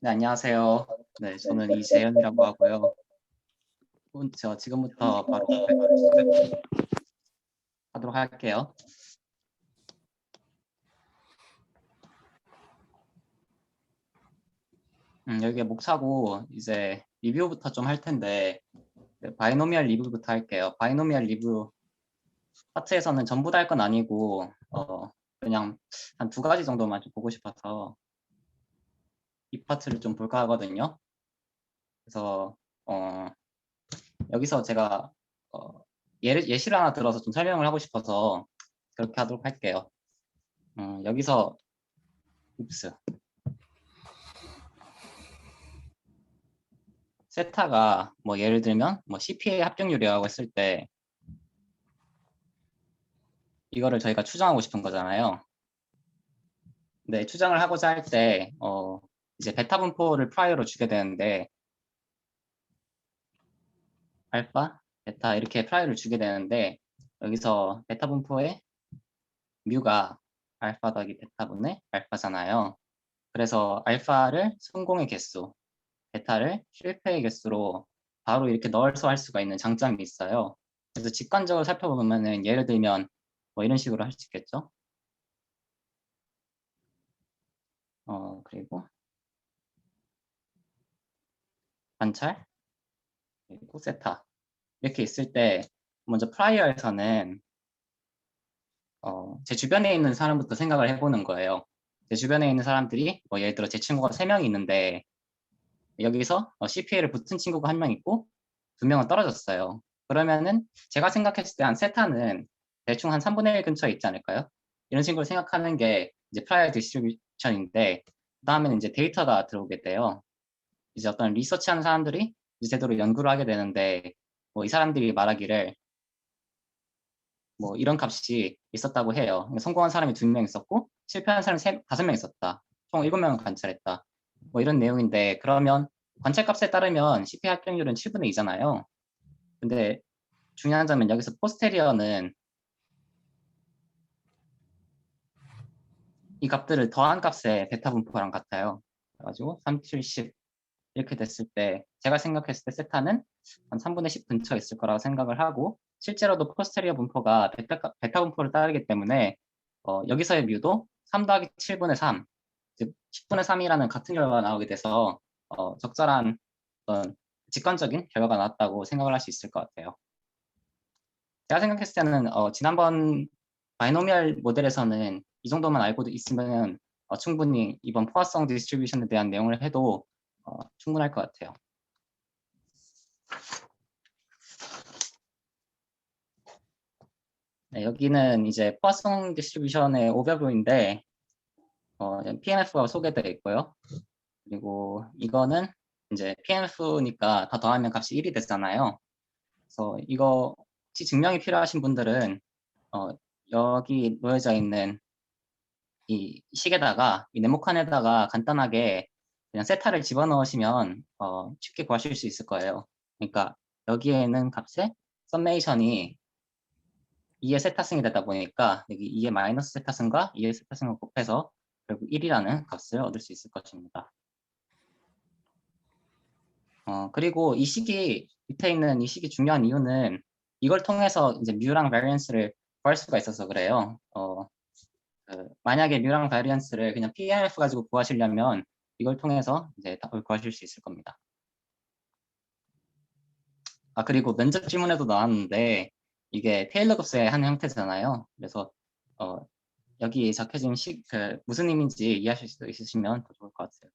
네, 안녕하세요. 네, 저는 이재현이라고 하고요. 저 지금부터 바로 하도록 할게요. 여기에 목차고 이제 리뷰부터 좀 할 텐데, 바이노미얼 리뷰부터 할게요. 바이노미얼 리뷰 파트에서는 전부 다 할 건 아니고, 그냥 한 두 가지 정도만 좀 보고 싶어서 이 파트를 좀 볼까 하거든요. 그래서 여기서 제가 예시를 하나 들어서 좀 설명을 하고 싶어서 그렇게 하도록 할게요. 여기서 세타가 뭐 예를 들면 뭐 CPA 합격률이라고 했을 때 이거를 저희가 추정하고 싶은 거잖아요. 네, 추정을 하고자 할 때 이제 베타 분포를 프라이어로 주게 되는데 알파, 베타 이렇게 프라이어를 주게 되는데 여기서 베타 분포의 뮤가 알파 더하기 베타분의 알파잖아요. 그래서 알파를 성공의 개수, 베타를 실패의 개수로 바로 이렇게 넣어서 할 수가 있는 장점이 있어요. 그래서 직관적으로 살펴보면은 예를 들면 뭐 이런 식으로 할 수 있겠죠. 그리고 관찰, 그리고 세타 이렇게 있을 때 먼저 프라이어에서는 제 주변에 있는 사람부터 생각을 해보는 거예요. 제 주변에 있는 사람들이 뭐 예를 들어 제 친구가 3명이 있는데 여기서 CPA를 붙은 친구가 1명 있고 2명은 떨어졌어요. 그러면은 제가 생각했을 때 한 세타는 대충 한 3분의 1 근처에 있지 않을까요? 이런 식으로 생각하는 게 이제 프라이어 디스트리뷰션인데 그다음에는 이제 데이터가 들어오게 돼요. 이제 어떤 리서치하는 사람들이 이제 제대로 연구를 하게 되는데 뭐 이 사람들이 말하기를 뭐 이런 값이 있었다고 해요. 성공한 사람이 2명 있었고 실패한 사람이 5명 있었다. 총 7명을 관찰했다. 뭐 이런 내용인데 그러면 관찰값에 따르면 CP 합격률은 7분의 2잖아요. 근데 중요한 점은 여기서 포스테리어는 이 값들을 더한 값의 베타 분포랑 같아요. 그래가지고 3, 7, 10 이렇게 됐을 때 제가 생각했을 때 세타는 한 3분의 10 근처에 있을 거라고 생각을 하고 실제로도 포스테리어 분포가 베타 분포를 따르기 때문에 여기서의 뮤도 3 더하기 7분의 3, 즉 10분의 3이라는 같은 결과가 나오게 돼서 적절한 어떤 직관적인 결과가 나왔다고 생각을 할 수 있을 것 같아요. 제가 생각했을 때는 지난번 바이노미얼 모델에서는 이 정도만 알고 있으면 충분히 이번 포화성 디스트리뷰션에 대한 내용을 해도 충분할 것 같아요. 네, 여기는 이제 포화성 디스트리뷰션의 오버뷰인데 PMF가 소개되어 있고요. 그리고 이거는 이제 PMF니까 다 더하면 값이 1이 되잖아요. 그래서 이거 혹시 증명이 필요하신 분들은 여기 놓여져 있는 이 식에다가 이 네모칸에다가 간단하게 그냥 세타를 집어넣으시면 쉽게 구하실 수 있을 거예요. 그러니까 여기에 있는 값의 썸메이션이 2의 세타승이 되다 보니까 여기 2의 마이너스 세타승과 2의 세타승을 곱해서 결국 1이라는 값을 얻을 수 있을 것입니다. 그리고 이 식이 밑에 있는 이 식이 중요한 이유는 이걸 통해서 이제 뮤랑 바리언스를 구할 수가 있어서 그래요. 만약에 뮤랑 바리언스를 그냥 PMF 가지고 구하시려면 이걸 통해서 이제 답을 구하실 수 있을 겁니다. 그리고 면접 질문에도 나왔는데 이게 테일러 급수의 한 형태잖아요. 그래서 여기 적혀진 무슨 의미인지 이해하실 수 있으시면 더 좋을 것 같아요.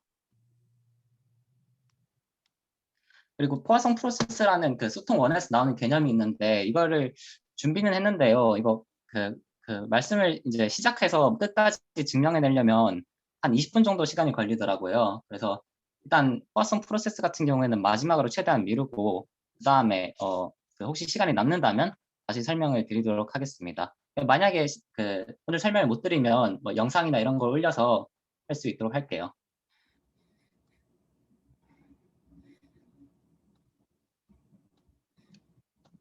그리고 포화성 프로세스라는 그 수통 원에서 나오는 개념이 있는데 이거를 준비는 했는데요. 이거 그 말씀을 이제 시작해서 끝까지 증명해내려면 한 20분 정도 시간이 걸리더라고요. 그래서 일단 포화성 프로세스 같은 경우에는 마지막으로 최대한 미루고 그 다음에 그 혹시 시간이 남는다면 다시 설명을 드리도록 하겠습니다. 만약에 오늘 설명을 못 드리면 뭐 영상이나 이런 걸 올려서 할 수 있도록 할게요.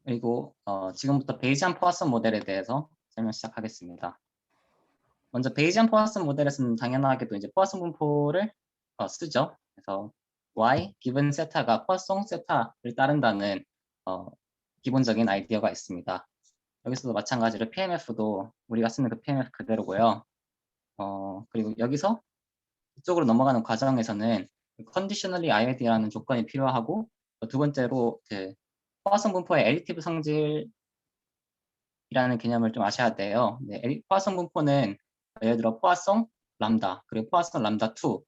그리고 지금부터 베이지안 포화성 모델에 대해서 설명 시작하겠습니다. 먼저 베이지안 포화성 모델에서는 당연하게도 이제 포화성 분포를 쓰죠. 그래서 y given 세타가 포아송 세타를 따른다는 기본적인 아이디어가 있습니다. 여기서도 마찬가지로 PMF도 우리가 쓰는 그 PMF 그대로고요. 그리고 여기서 이쪽으로 넘어가는 과정에서는 conditionally IID라는 조건이 필요하고 두 번째로 그 포화성 분포의 엘리티브 성질이라는 개념을 좀 아셔야 돼요. 네, 포화성 분포는 예를 들어 포화성 람다 그리고 포화성 람다 2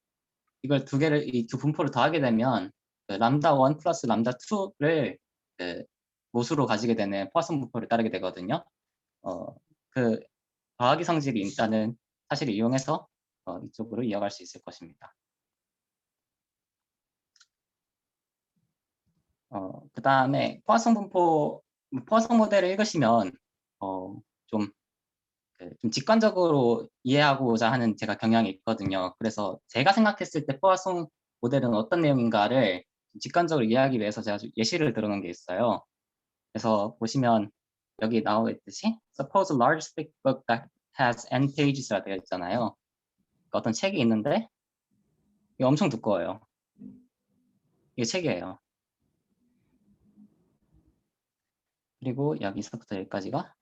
이걸 두 개를 이 두 분포를 더하게 되면 그 람다 1 플러스 람다 2를 그 모수로 가지게 되는 포화성 분포를 따르게 되거든요. 그 더하기 성질이 있다는 사실을 이용해서 이쪽으로 이어갈 수 있을 것입니다. 그 다음에 포화성 모델을 읽으시면 좀 직관적으로 이해하고자 하는 제가 경향이 있거든요. 그래서 제가 생각했을 때 포화성 모델은 어떤 내용인가를 직관적으로 이해하기 위해서 제가 예시를 들어놓은 게 있어요. 그래서 보시면 여기 나와 있듯이 Suppose a large thick book that has n pages라 되어 있잖아요. 그러니까 어떤 책이 있는데 이게 엄청 두꺼워요. 이게 책이에요. 그리고 여기서부터 여기까지가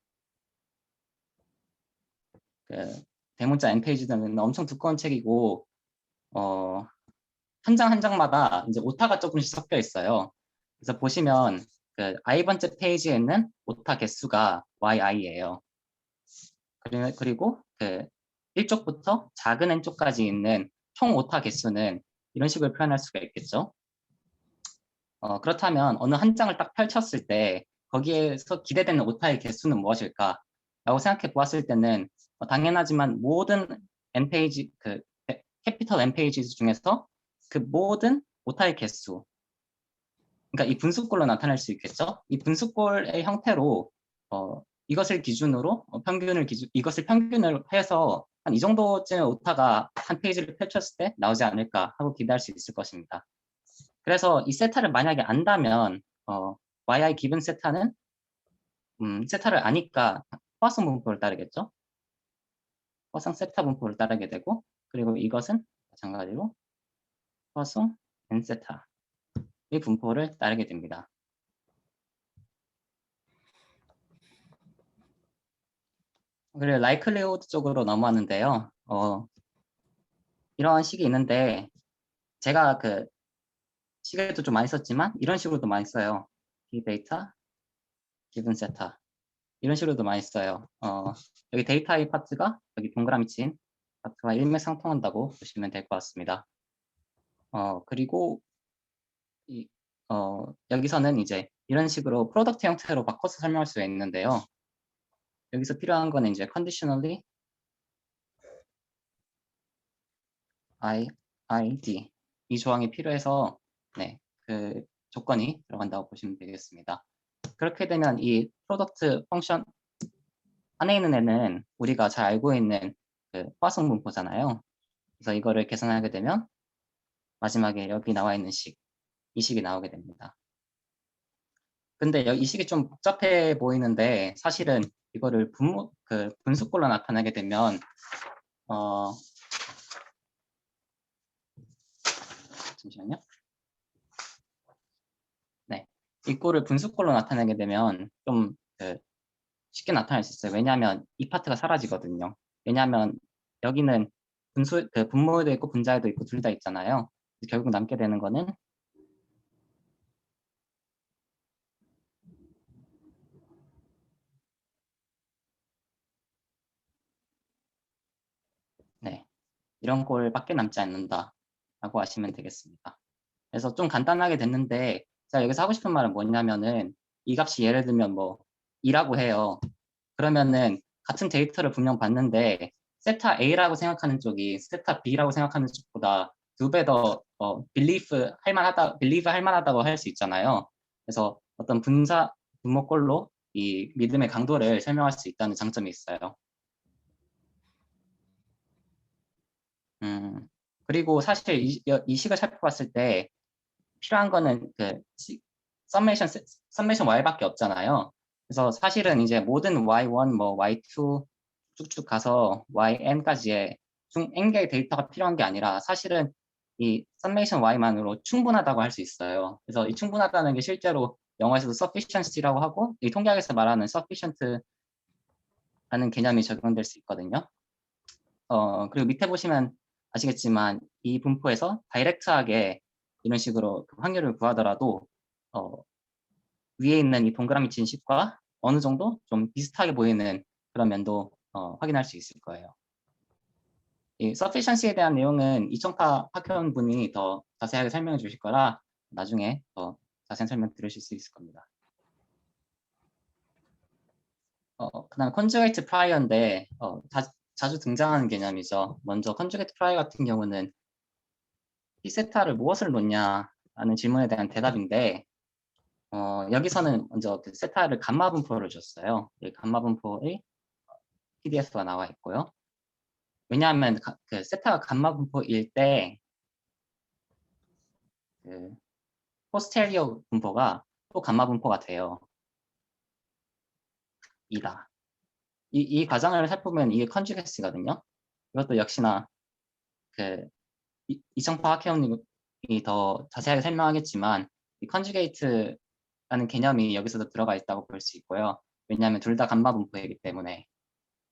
그 대문자 n페이지는 엄청 두꺼운 책이고 한 장 한 장마다 이제 오타가 조금씩 섞여 있어요. 그래서 보시면 그 i번째 페이지에 있는 오타 개수가 yi예요. 그리고 그 1쪽부터 작은 n쪽까지 있는 총 오타 개수는 이런 식으로 표현할 수가 있겠죠. 그렇다면 어느 한 장을 딱 펼쳤을 때 거기에서 기대되는 오타의 개수는 무엇일까? 라고 생각해 보았을 때는 당연하지만 모든 n페이지, 캐피털 n페이지 중에서 그 모든 오타의 개수, 그러니까 이 분수꼴로 나타낼 수 있겠죠? 이 분수꼴의 형태로 이것을 기준으로 이것을 평균을 해서 한 이 정도쯤의 오타가 한 페이지를 펼쳤을 때 나오지 않을까 하고 기대할 수 있을 것입니다. 그래서 이 세타를 만약에 안다면 yi 기분 세타는 세타를 아니까 포화성 분포를 따르겠죠. 포화성 세타 분포를 따르게 되고 그리고 이것은 마찬가지로 포화성 n 세타 이 분포를 따르게 됩니다. 그리고 라이클리후드 쪽으로 넘어왔는데요. 이런 식이 있는데 제가 그 시계도 좀 많이 썼지만 이런 식으로도 많이 써요. 이 데이터 기분 세타 이런 식으로도 많이 써요. 여기 데이터의 파트가 여기 동그라미 친 파트와 일맥상통한다고 보시면 될 것 같습니다. 그리고 여기서는 이제 이런 식으로 프로덕트 형태로 바꿔서 설명할 수 있는데요. 여기서 필요한 거는 이제 conditionally IID 이 조항이 필요해서 네, 그 조건이 들어간다고 보시면 되겠습니다. 그렇게 되면 이 프로덕트 펑션 안에 있는 애는 우리가 잘 알고 있는 그 포화성 분포잖아요. 그래서 이거를 계산하게 되면 마지막에 여기 나와 있는 이 식이 나오게 됩니다. 근데 이 식이 좀 복잡해 보이는데 사실은 이거를 분수꼴로 나타나게 되면 잠시만요. 네, 이 꼴을 분수꼴로 나타내게 되면 좀 쉽게 나타낼 수 있어요. 왜냐하면 이 파트가 사라지거든요. 왜냐하면 여기는 분모에도 있고 분자에도 있고 둘 다 있잖아요. 결국 남게 되는 거는 네, 이런 꼴밖에 남지 않는다라고 하시면 되겠습니다. 그래서 좀 간단하게 됐는데 제가 여기서 하고 싶은 말은 뭐냐면은 이 값이 예를 들면 뭐 2라고 해요. 그러면은 같은 데이터를 분명 봤는데 세타 A라고 생각하는 쪽이 세타 B라고 생각하는 쪽보다 2배 더 believe 할 만하다고 할 수 있잖아요. 그래서 어떤 분모꼴로 이 믿음의 강도를 설명할 수 있다는 장점이 있어요. 그리고 사실 이 식을 살펴봤을 때 필요한 거는 그 썸메이션 y밖에 없잖아요. 그래서 사실은 이제 모든 y1, 뭐 y2 쭉쭉 가서 yn까지의 총 n개의 데이터가 필요한 게 아니라 사실은 이 summation y만으로 충분하다고 할 수 있어요. 그래서 이 충분하다는 게 실제로 영어에서도 sufficiency라고 하고 이 통계학에서 말하는 sufficient라는 개념이 적용될 수 있거든요. 그리고 밑에 보시면 아시겠지만 이 분포에서 다이렉트하게 이런 식으로 그 확률을 구하더라도 위에 있는 이 동그라미 친 식과 어느 정도 좀 비슷하게 보이는 그런 면도 확인할 수 있을 거예요. 이 sufficiency에 대한 내용은 이청파 학회원분이 더 자세하게 설명해 주실 거라 나중에 더 자세한 설명 들으실 수 있을 겁니다. 그다음 conjugate prior인데 자주 등장하는 개념이죠. 먼저 conjugate prior 같은 경우는 이 세타를 무엇을 놓냐라는 질문에 대한 대답인데 여기서는 먼저 그 세타를 감마 분포를 줬어요. 이 감마 분포의 PDF가 나와 있고요. 왜냐하면 그 세타가 감마 분포일 때 그 포스테리어 분포가 또 감마 분포가 돼요. 이다. 이 과정을 살펴보면 이게 컨주게이트거든요. 이것도 역시나 그 이청파 학회원님이 더 자세하게 설명하겠지만 이 컨주게이트라는 개념이 여기서도 들어가 있다고 볼 수 있고요. 왜냐하면 둘 다 감마 분포이기 때문에.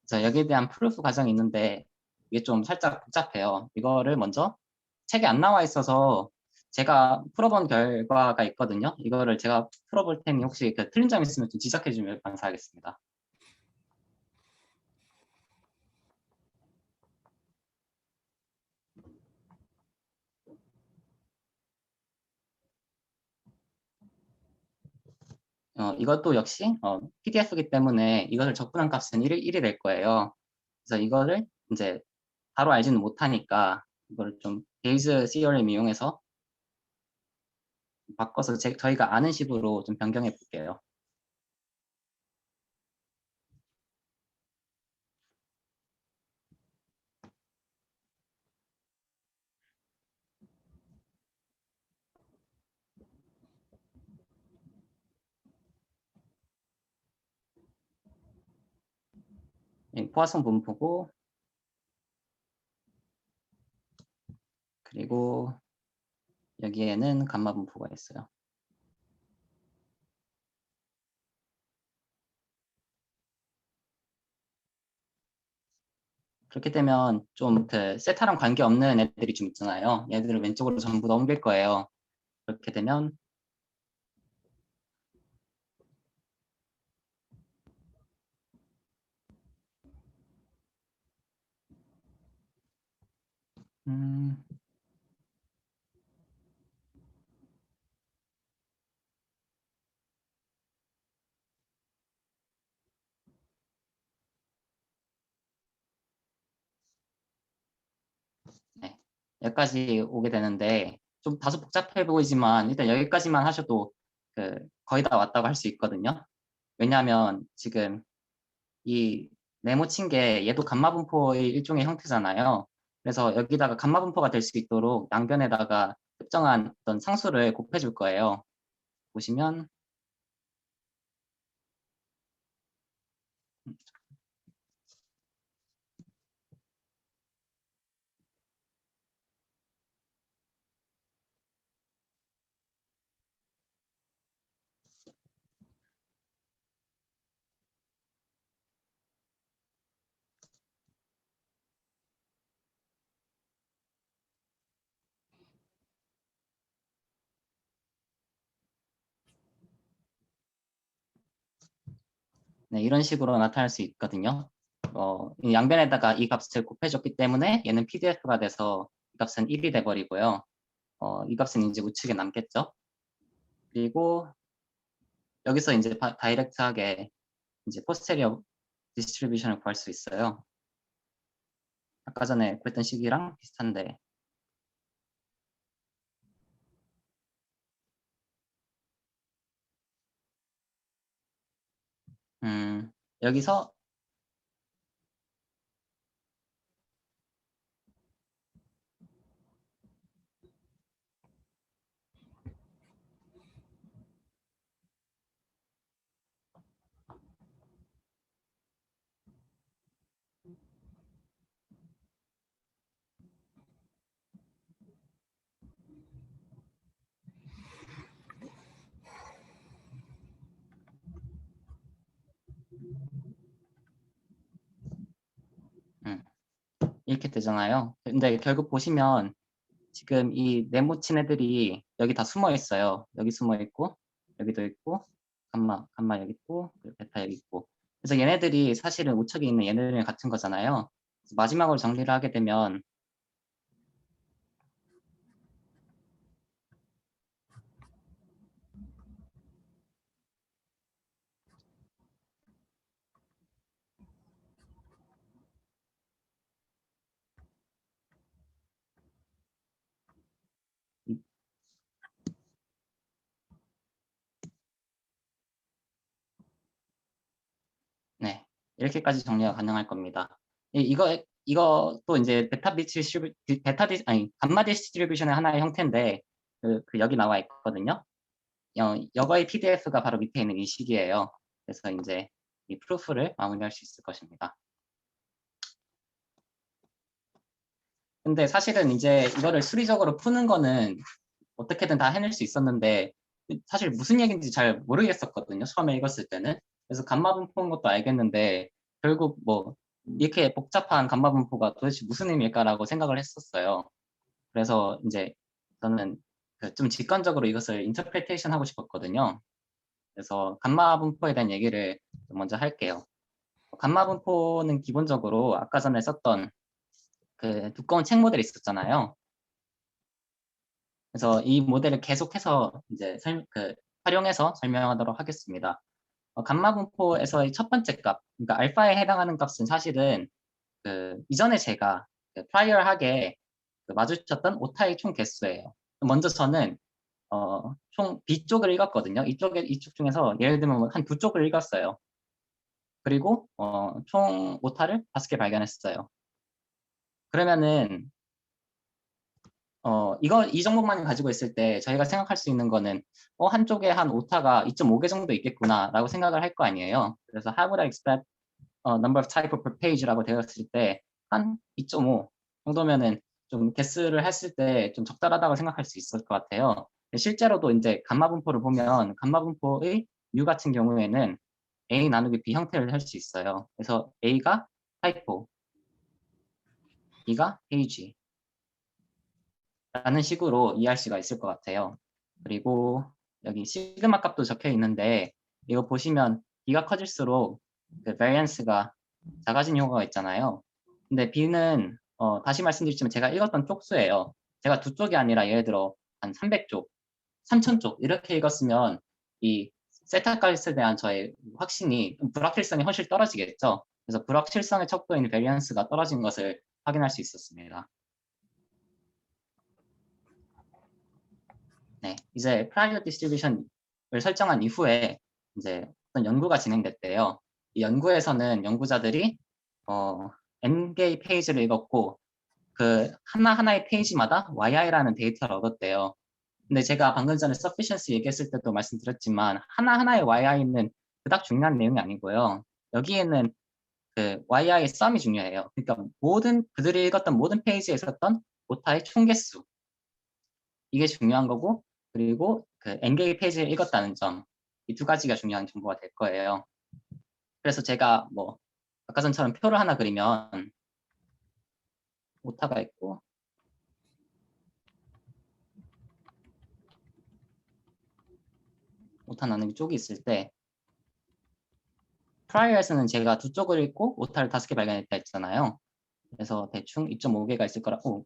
그래서 여기에 대한 프루프 과정이 있는데 이게 좀 살짝 복잡해요. 이거를 먼저 책에 안 나와 있어서 제가 풀어본 결과가 있거든요. 이거를 제가 풀어볼 테니 혹시 그 틀린 점 있으면 좀 지적해 주면 감사하겠습니다. 이것도 역시 PDF이기 때문에 이것을 적분한 값은 1이 될 거예요. 그래서 이거를 이제 바로 알지는 못하니까 이걸 좀 베이즈 시어를 이용해서 바꿔서 저희가 아는 식으로 좀 변경해 볼게요. 포화성 분포고 그리고 여기에는 감마 분포가 있어요. 그렇게 되면 좀 그 세타랑 관계없는 애들이 좀 있잖아요. 얘들을 왼쪽으로 전부 넘길 거예요. 그렇게 되면 음, 네, 여기까지 오게 되는데 좀 다소 복잡해 보이지만 일단 여기까지만 하셔도 그 거의 다 왔다고 할 수 있거든요. 왜냐하면 지금 이 네모 친 게 얘도 감마 분포의 일종의 형태잖아요. 그래서 여기다가 감마 분포가 될 수 있도록 양변에다가 특정한 어떤 상수를 곱해 줄 거예요. 보시면 네, 이런 식으로 나타날 수 있거든요. 이 양변에다가 이 값을 곱해줬기 때문에 얘는 PDF가 돼서 이 값은 1이 돼버리고요. 이 값은 이제 우측에 남겠죠. 그리고 여기서 이제 다이렉트하게 이제 포스테리어 디스트리뷰션을 구할 수 있어요. 아까 전에 구했던 식이랑 비슷한데 여기서 이렇게 되잖아요. 근데 결국 보시면 지금 이 네모친 애들이 여기 다 숨어 있어요. 여기 숨어 있고, 여기도 있고, 감마 여기 있고, 그리고 베타 여기 있고. 그래서 얘네들이 사실은 우측에 있는 얘네들이랑 같은 거잖아요. 그래서 마지막으로 정리를 하게 되면 네, 이렇게까지 정리가 가능할 겁니다. 이것도 이제 감마 디스트리뷰션의 하나의 형태인데 그 여기 나와 있거든요. 여거의 PDF가 바로 밑에 있는 이 식이에요. 그래서 이제 이 프루프를 마무리할 수 있을 것입니다. 근데 사실은 이제 이거를 수리적으로 푸는 거는 어떻게든 다 해낼 수 있었는데 사실 무슨 얘기인지 잘 모르겠었거든요. 처음에 읽었을 때는. 그래서 감마 분포인 것도 알겠는데 결국 뭐 이렇게 복잡한 감마 분포가 도대체 무슨 의미일까라고 생각을 했었어요. 그래서 이제 저는 그좀 직관적으로 이것을 인터프리테이션 하고 싶었거든요. 그래서 감마 분포에 대한 얘기를 먼저 할게요. 감마 분포는 기본적으로 아까 전에 썼던 그 두꺼운 책 모델이 있었잖아요. 그래서 이 모델을 계속해서 이제 활용해서 설명하도록 하겠습니다. 감마 분포에서의 첫 번째 값, 그러니까 알파에 해당하는 값은 사실은 그 이전에 제가 프라이어하게 마주쳤던 오타의 총 개수예요. 먼저 저는 총 B쪽을 읽었거든요. 이쪽 중에서 예를 들면 한 두 쪽을 읽었어요. 그리고 총 오타를 5개 발견했어요. 그러면은 이 정보만 가지고 있을 때 저희가 생각할 수 있는 거는 한쪽에 한 오타가 2.5개 정도 있겠구나라고 생각을 할 거 아니에요. 그래서 how would I expect number of type per page라고 되었을 때 한 2.5 정도면은 좀 개수를 했을 때 좀 적절하다고 생각할 수 있을 것 같아요. 실제로도 이제 감마 분포를 보면 감마 분포의 U 같은 경우에는 A 나누기 B 형태를 할 수 있어요. 그래서 A가 타이포, B가 페이지 라는 식으로 이해할 수가 있을 것 같아요. 그리고 여기 시그마 값도 적혀 있는데 이거 보시면 B가 커질수록 그 variance가 작아진 효과가 있잖아요. 근데 B는 다시 말씀드리지만 제가 읽었던 쪽수예요. 제가 두 쪽이 아니라 예를 들어 한 300쪽, 3000쪽 이렇게 읽었으면 이 세타 값에 대한 저의 확신이 불확실성이 훨씬 떨어지겠죠. 그래서 불확실성의 척도인 variance가 떨어진 것을 확인할 수 있었습니다. 네, 이제 프라이어 디스트리뷰션을 설정한 이후에 이제 어떤 연구가 진행됐대요. 이 연구에서는 연구자들이 n개의 페이지를 읽었고 그 하나하나의 페이지마다 yi라는 데이터를 얻었대요. 근데 제가 방금 전에 sufficiency 얘기했을 때도 말씀드렸지만 하나하나의 yi는 그닥 중요한 내용이 아니고요. 여기에는 그 yi의 sum이 중요해요. 그러니까 그들이 읽었던 모든 페이지에 있었던 오타의 총 개수 이게 중요한 거고 그리고 그 엔게이 페이지를 읽었다는 점 이 두 가지가 중요한 정보가 될 거예요. 그래서 제가 뭐 아까 전처럼 표를 하나 그리면 오타가 있고 오타 나누기 쪽이 있을 때 프라이어에서는 제가 두 쪽을 읽고 오타를 5개 발견했다 했잖아요. 그래서 대충 2.5개가 있을 거라고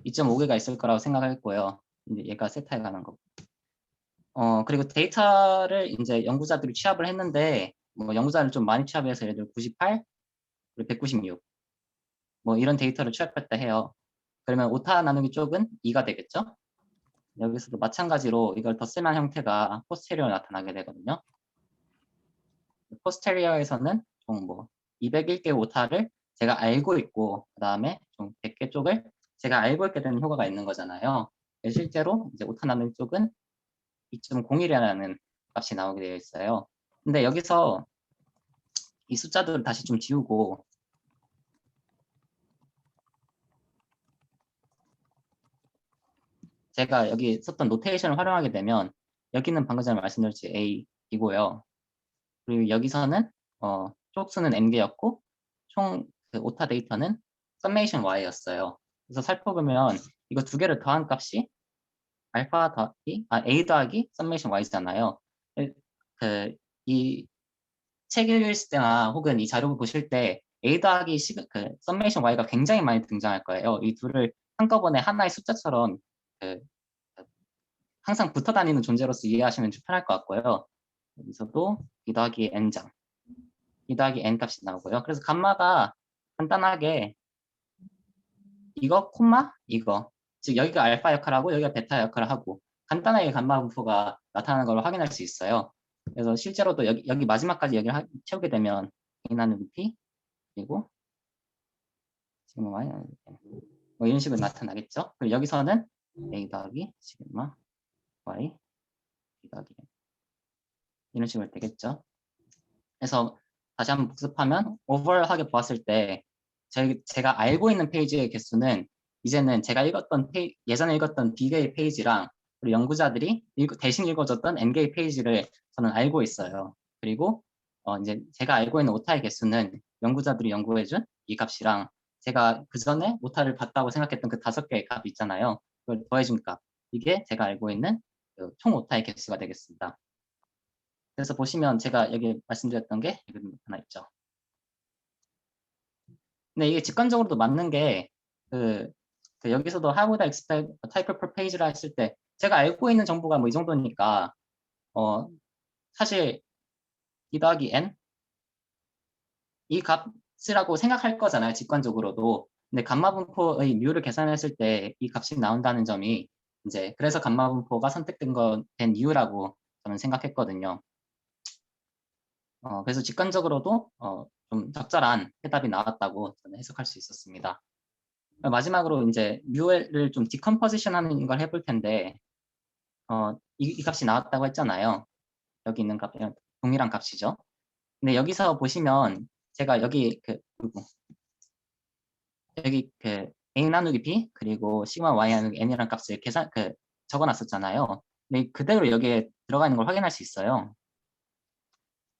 2.5개가 있을 거라고 생각했고요. 이제 얘가 세타에 관한 거. 그리고 데이터를 이제 연구자들이 취합을 했는데 뭐 연구자를 좀 많이 취합해서 예를 들어 98, 그리고 196 뭐 이런 데이터를 취합했다 해요. 그러면 오타 나누기 쪽은 2가 되겠죠? 여기서도 마찬가지로 이걸 덧셈한 형태가 포스테리어로 나타나게 되거든요. 포스테리어에서는 총 뭐 201개 오타를 제가 알고 있고 그 다음에 총 100개 쪽을 제가 알고 있게 되는 효과가 있는 거잖아요. 실제로 이제 오타 나누기 쪽은 2.01이라는 값이 나오게 되어 있어요. 근데 여기서 이 숫자들을 다시 좀 지우고 제가 여기 썼던 노테이션을 활용하게 되면 여기는 방금 전에 말씀드렸듯이 A이고요. 그리고 여기서는 쪽수는 n개였고 총 그 오타 데이터는 summation y였어요. 그래서 살펴보면 이거 두 개를 더한 값이 알파 더하기 a 더하기 summation y잖아요. 이 책 읽을 때나 혹은 이 자료를 보실 때 a 더하기 그 summation y가 굉장히 많이 등장할 거예요. 이 둘을 한꺼번에 하나의 숫자처럼 그 항상 붙어 다니는 존재로서 이해하시면 좀 편할 것 같고요. 여기서도 b 더하기 n장, b 더하기 n 값이 나오고요. 그래서 감마가 간단하게 이거 콤마 이거, 즉 여기가 알파 역할하고 여기가 베타 역할을 하고 간단하게 감마 분포가 나타나는 걸 확인할 수 있어요. 그래서 실제로도 여기 마지막까지 여기를 채우게 되면 a 나누기 p 그리고 시그마 y 뭐 이런 식으로 나타나겠죠. 그리고 여기서는 a 더하기 시그마 y b 더하기 n 이런 식으로 되겠죠. 그래서 다시 한번 복습하면 오버얼하게 보았을 때 제가 알고 있는 페이지의 개수는 이제는 제가 예전에 읽었던 B개의 페이지랑 그리고 연구자들이 대신 읽어줬던 N개의 페이지를 저는 알고 있어요. 그리고 이제 제가 알고 있는 오타의 개수는 연구자들이 연구해준 이 값이랑 제가 그 전에 오타를 봤다고 생각했던 그 5개의 값 있잖아요. 그걸 더해준 값. 이게 제가 알고 있는 그총 오타의 개수가 되겠습니다. 그래서 보시면 제가 여기 말씀드렸던 게 여기 하나 있죠. 근데 이게 직관적으로도 맞는 게 여기서도 how would I expect a type per page라 했을 때 제가 알고 있는 정보가 뭐 이 정도니까 사실 e 더하기 n 이 값이라고 생각할 거잖아요. 직관적으로도. 근데 감마 분포의 뮤를 계산했을 때 이 값이 나온다는 점이 이제 그래서 감마 분포가 선택된 된 이유라고 저는 생각했거든요. 그래서 직관적으로도 좀 적절한 해답이 나왔다고 저는 해석할 수 있었습니다. 마지막으로 이제 뮤를 좀 디컴포지션 하는 걸 해볼 텐데 이 값이 나왔다고 했잖아요. 여기 있는 값, 동일한 값이죠. 근데 여기서 보시면 제가 여기 여기 a 나누기 b 그리고 시그마 y 나누기 n이라는 값을 적어놨었잖아요. 근데 그대로 여기에 들어가 있는 걸 확인할 수 있어요.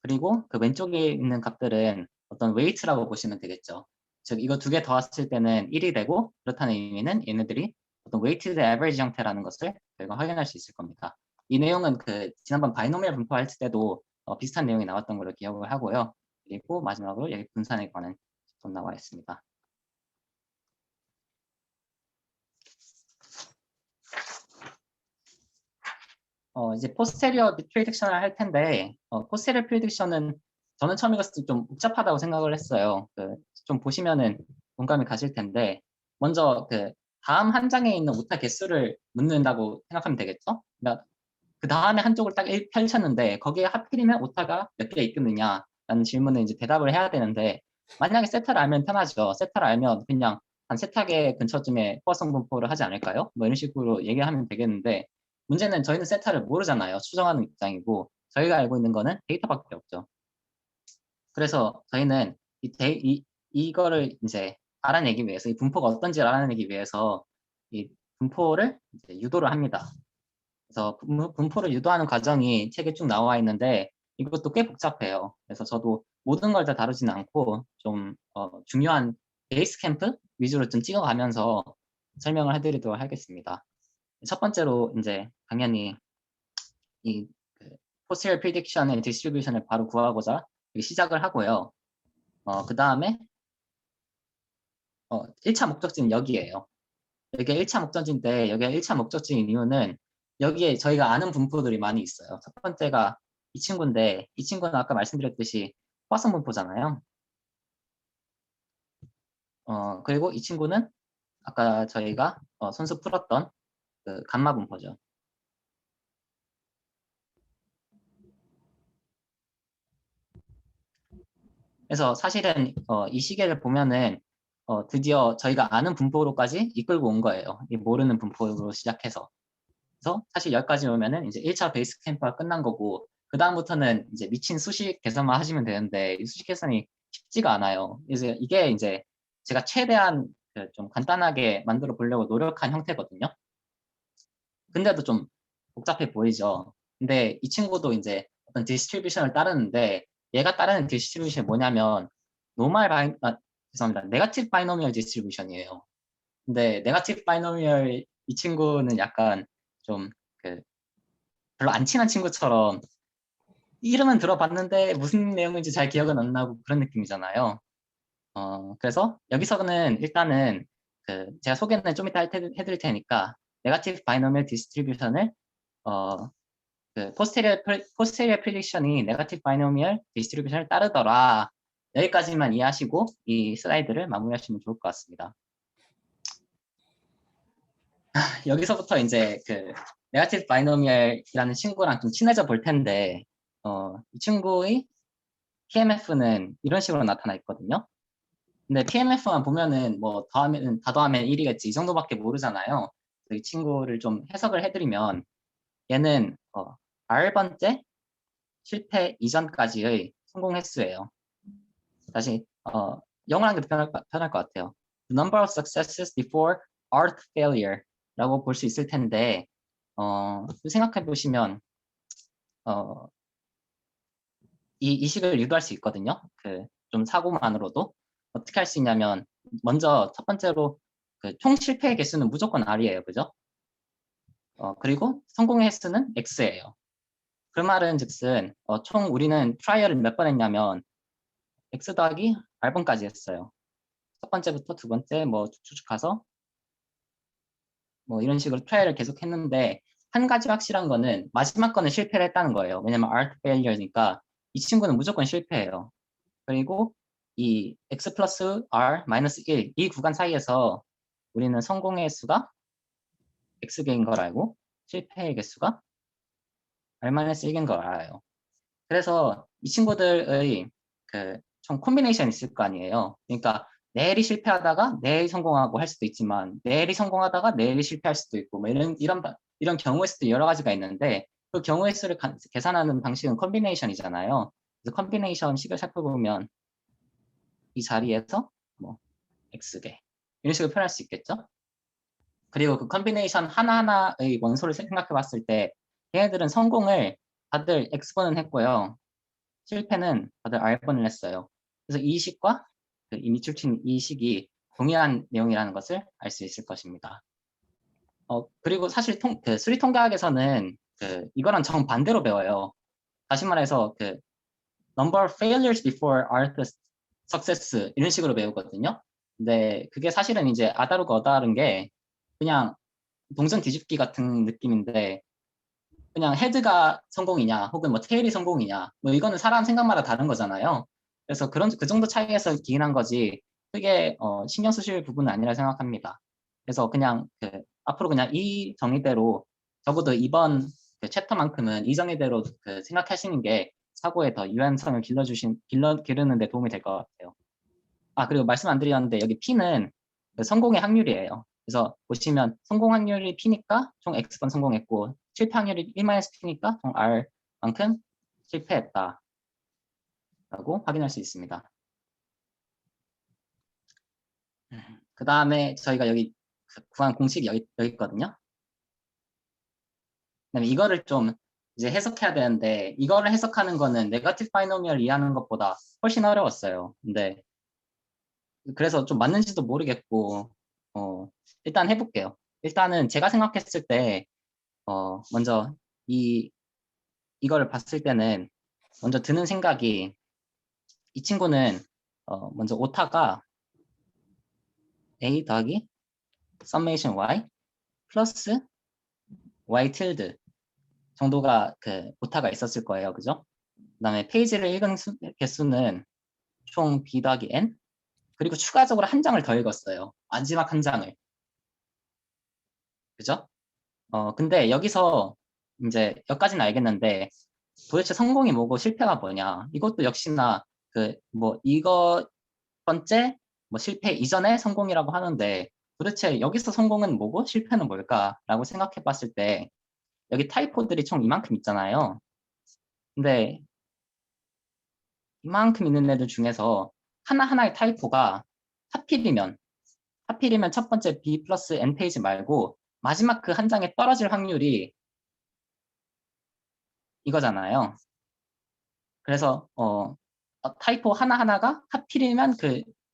그리고 그 왼쪽에 있는 값들은 어떤 웨이트라고 보시면 되겠죠. 즉 이거 두 개 더했을 때는 1이 되고 그렇다는 의미는 얘네들이 어떤 weighted average 형태라는 것을 저희가 확인할 수 있을 겁니다. 이 내용은 지난번 바이노미얼 분포할 때도 비슷한 내용이 나왔던 걸로 기억을 하고요. 그리고 마지막으로 여기 분산에 관한 좀 나와 있습니다. 이제 포스테리어 프리딕션을 할 텐데 포스테리어 프리딕션은 저는 처음 읽었을 때 좀 복잡하다고 생각을 했어요. 좀 보시면은 공감이 가실 텐데 먼저 다음 한 장에 있는 오타 개수를 묻는다고 생각하면 되겠죠? 그러니까 그 다음에 한쪽을 딱 펼쳤는데 거기에 하필이면 오타가 몇 개 있겠느냐라는 질문을 이제 대답을 해야 되는데 만약에 세타를 알면 편하죠. 세타를 알면 그냥 한 세타계 근처쯤에 포화성 분포를 하지 않을까요? 뭐 이런 식으로 얘기하면 되겠는데 문제는 저희는 세타를 모르잖아요. 추정하는 입장이고 저희가 알고 있는 거는 데이터밖에 없죠. 그래서 저희는 이거를 이제 알아내기 위해서 이 분포가 어떤지를 알아내기 위해서 이 분포를 이제 유도를 합니다. 그래서 분포를 유도하는 과정이 책에 쭉 나와 있는데 이것도 꽤 복잡해요. 그래서 저도 모든 걸 다 다루지는 않고 좀 중요한 베이스 캠프 위주로 좀 찍어가면서 설명을 해드리도록 하겠습니다. 첫 번째로 이제 당연히 이 포스terior prediction의 디스트리뷰션을 바로 구하고자 시작을 하고요. 그 다음에 1차 목적지는 여기에요. 여기가 1차 목적지인데 여기가 1차 목적지인 이유는 여기에 저희가 아는 분포들이 많이 있어요. 첫 번째가 이 친구인데 이 친구는 아까 말씀드렸듯이 포화성 분포잖아요. 그리고 이 친구는 아까 저희가 선수 풀었던 그 감마 분포죠. 그래서 사실은 이 시계를 보면은 드디어 저희가 아는 분포로까지 이끌고 온 거예요. 이 모르는 분포로 시작해서. 그래서 사실 여기까지 오면은 이제 1차 베이스 캠프가 끝난 거고 그 다음부터는 이제 미친 수식 계산만 하시면 되는데 이 수식 계산이 쉽지가 않아요. 그래서 이게 이제 제가 최대한 좀 간단하게 만들어 보려고 노력한 형태거든요. 근데도 좀 복잡해 보이죠. 근데 이 친구도 이제 어떤 디스트리뷰션을 따르는데 얘가 따르는 디스트리뷰션이 뭐냐면 노멀 바인 죄송합니다. 네거티브 바이노미얼 디스트리뷰션이에요. 근데 네거티브 바이노미얼 이 친구는 약간 좀 그 별로 안 친한 친구처럼 이름은 들어봤는데 무슨 내용인지 잘 기억은 안 나고 그런 느낌이잖아요. 그래서 여기서는 일단은 제가 소개는 좀 이따 해드릴 테니까 네거티브 바이노미얼 디스트리뷰션을 포스테리어 프리딕션이 네거티브 바이노미얼 디스트리뷰션을 따르더라. 여기까지만 이해하시고 이 슬라이드를 마무리하시면 좋을 것 같습니다. 여기서부터 이제 네거티브 바이노미얼이라는 친구랑 좀 친해져 볼 텐데 이 친구의 PMF는 이런 식으로 나타나 있거든요. 근데 PMF만 보면은 뭐 다 더하면 1이겠지 이 정도밖에 모르잖아요. 이 친구를 좀 해석을 해드리면 얘는 R번째 실패 이전까지의 성공 횟수예요. 다시 영어로 하는 게 편할 것 같아요. The number of successes before art failure라고 볼 수 있을 텐데 생각해 보시면 이 식을 유도할 수 있거든요. 좀 사고만으로도 어떻게 할 수 있냐면 먼저 첫 번째로 총 실패의 개수는 무조건 R이에요, 그죠? 그리고 성공의 횟수는 X예요. 그 말은 즉슨 총 우리는 트라이얼을 몇 번 했냐면 X 더하기 R번까지 했어요. 첫 번째부터 두 번째 뭐 쭉쭉 가서 뭐 이런 식으로 트라이얼을 계속 했는데 한 가지 확실한 거는 마지막 거는 실패를 했다는 거예요. 왜냐면 art failure니까 이 친구는 무조건 실패해요. 그리고 이 x 플러스 r 마이너스 1 이 구간 사이에서 우리는 성공의 수가 x개인 걸 알고 실패의 개수가 r 마이너스 1개인 걸 알아요. 그래서 이 친구들의 총 콤비네이션이 있을 거 아니에요. 그러니까 내일이 실패하다가 내일 성공하고 할 수도 있지만 내일이 성공하다가 내일이 실패할 수도 있고 뭐 이런 경우의 수도 여러 가지가 있는데 그 경우의 수를 계산하는 방식은 콤비네이션이잖아요. 그래서 콤비네이션 식을 살펴보면 이 자리에서 뭐 x개 이런 식으로 표현할 수 있겠죠. 그리고 그 콤비네이션 하나하나의 원소를 생각해 봤을 때 얘네들은 성공을 다들 x번은 했고요. 실패는 다들 r번을 했어요. 그래서 이 식과 이 밑줄 친 이 식이 동일한 내용이라는 것을 알 수 있을 것입니다. 그리고 사실 수리 통계학에서는 이거랑 정반대로 배워요. 다시 말해서 number of failures before art success 이런 식으로 배우거든요. 근데 그게 사실은 이제 아다르고 어다른 게 그냥 동전 뒤집기 같은 느낌인데 그냥 헤드가 성공이냐 혹은 뭐 테일이 성공이냐 뭐 이거는 사람 생각마다 다른 거잖아요. 그래서 그 정도 차이에서 기인한 거지 크게 신경 쓰실 부분은 아니라 생각합니다. 그래서 그냥 앞으로 그냥 이 정의대로 적어도 이번 챕터만큼은 이 정의대로 생각하시는 게 사고에 더 유연성을 기르는 데 도움이 될 것 같아요. 그리고 말씀 안 드렸는데 여기 P는 성공의 확률이에요. 그래서 보시면 성공 확률이 P니까 총 X번 성공했고 실패 확률이 1-P니까 총 R만큼 실패했다 라고 확인할 수 있습니다. 그 다음에 저희가 여기 구한 공식이 여기 있거든요. 그다음에 이거를 좀 이제 해석해야 되는데 이거를 해석하는 거는 네거티브 바이노미얼 이해하는 것보다 훨씬 어려웠어요. 근데 그래서 좀 맞는지도 모르겠고 일단 해볼게요. 일단은 제가 생각했을 때 먼저 이거를 봤을 때는 먼저 드는 생각이 이 친구는 먼저 오타가 a 더하기 summation y 플러스 y tilde 정도가 오타가 있었을 거예요. 그죠? 그 다음에 페이지를 읽은 개수는 총 b 더하기 n 그리고 추가적으로 한 장을 더 읽었어요. 마지막 한 장을. 그죠? 근데 여기서 이제 여기까지는 알겠는데 도대체 성공이 뭐고 실패가 뭐냐 이것도 역시나 뭐 이거 번째 뭐 실패 이전의 성공이라고 하는데 도대체 여기서 성공은 뭐고 실패는 뭘까라고 생각해 봤을 때 여기 타이포들이 총 이만큼 있잖아요. 근데 이만큼 있는 애들 중에서 하나하나의 타이포가 하필이면 첫 번째 B 플러스 N 페이지 말고 마지막 그 한 장에 떨어질 확률이 이거잖아요. 그래서 타이포 하나하나가 하필이면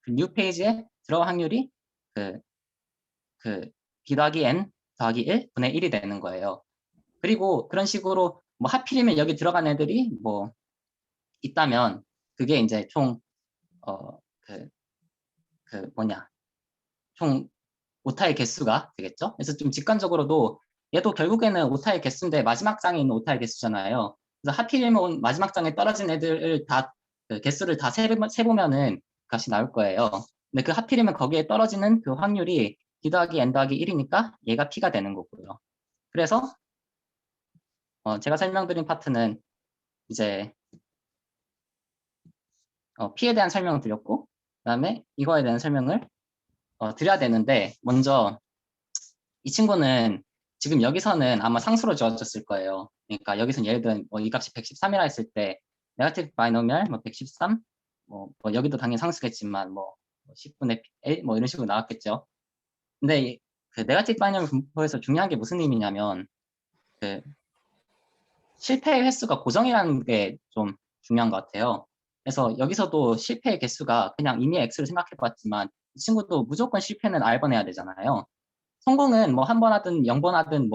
그 new 페이지에 들어갈 확률이 그 b 더하기 n 더하기 1 분의 1이 되는 거예요. 그리고 그런 식으로 뭐 하필이면 여기 들어간 애들이 뭐 있다면 그게 이제 총 총 오타의 개수가 되겠죠. 그래서 좀 직관적으로도 얘도 결국에는 오타의 개수인데 마지막 장에 있는 오타의 개수잖아요. 그래서 하필이면 마지막 장에 떨어진 애들을 다 그 개수를 다 세보면은 값이 나올 거예요. 근데 그 하필이면 거기에 떨어지는 그 확률이 b 더하기 n 더하기 1이니까 얘가 p가 되는 거고요. 그래서 제가 설명드린 파트는 이제 p에 대한 설명을 드렸고 그다음에 이거에 대한 설명을 드려야 되는데 먼저 이 친구는 지금 여기서는 아마 상수로 주어졌을 거예요. 그러니까 여기서는 예를 들면 이 값이 113이라 했을 때 네거티브 바이노미얼 113 뭐 여기도 당연히 상수겠지만 10분의 1 이런 식으로 나왔겠죠. 근데 그 네거티브 바이노미얼 분포에서 중요한 게 무슨 의미냐면 그 실패의 횟수가 고정이라는 게 좀 중요한 것 같아요. 그래서 여기서도 실패의 개수가 그냥 이미 x를 생각해봤지만 이 친구도 무조건 실패는 r번 해야 되잖아요. 성공은 뭐 한 번 하든 0번 하든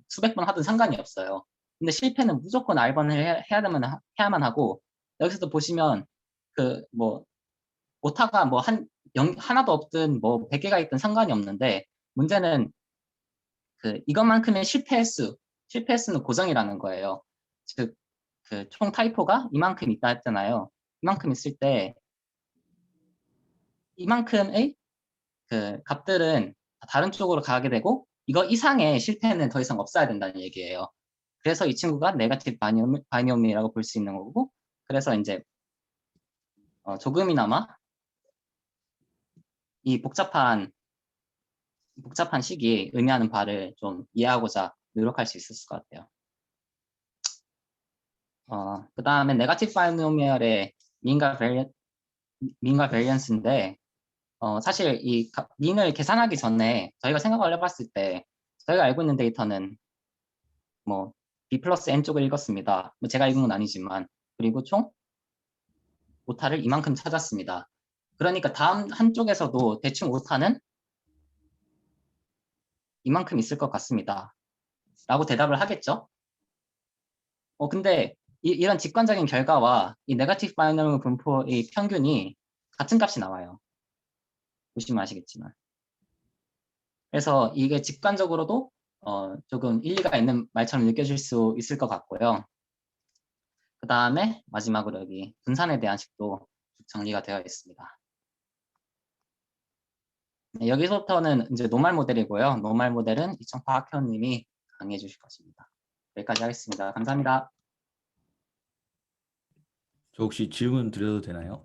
수백 번 하든 상관이 없어요. 근데 실패는 무조건 r번을 해야만 하고 여기서도 보시면 오타가 하나도 없든 100개가 있든 상관이 없는데 문제는 이것만큼의 실패 횟수는 고정이라는 거예요. 즉 총 타이포가 이만큼 있다 했잖아요. 이만큼 있을 때 이만큼의 값들은 다른 쪽으로 가게 되고 이거 이상의 실패는 더 이상 없어야 된다는 얘기예요. 그래서 이 친구가 네거티브 바이노미이라고 볼 수 있는 거고 그래서 이제 조금이나마 이 복잡한 식이 의미하는 바를 좀 이해하고자 노력할 수 있었을 것 같아요. 그 다음에 네거티브 바이노미얼의 민과 베리언스인데 사실 이 민을 계산하기 전에 저희가 생각을 해봤을 때 저희가 알고 있는 데이터는 b 플러스 n 쪽을 읽었습니다. 제가 읽은 건 아니지만 그리고 총 오타를 이만큼 찾았습니다. 그러니까 다음 한쪽에서도 대충 오타는 이만큼 있을 것 같습니다. 라고 대답을 하겠죠. 근데 이런 직관적인 결과와 이 네거티브 바이노미얼 분포의 평균이 같은 값이 나와요. 보시면 아시겠지만. 그래서 이게 직관적으로도 조금 일리가 있는 말처럼 느껴질 수 있을 것 같고요. 그 다음에 마지막으로 여기 분산에 대한 식도 정리가 되어 있습니다. 네, 여기서부터는 이제 노말 모델이고요. 노말 모델은 이청파 학회원님이 강의해 주실 것입니다. 여기까지 하겠습니다. 감사합니다. 저 혹시 질문 드려도 되나요?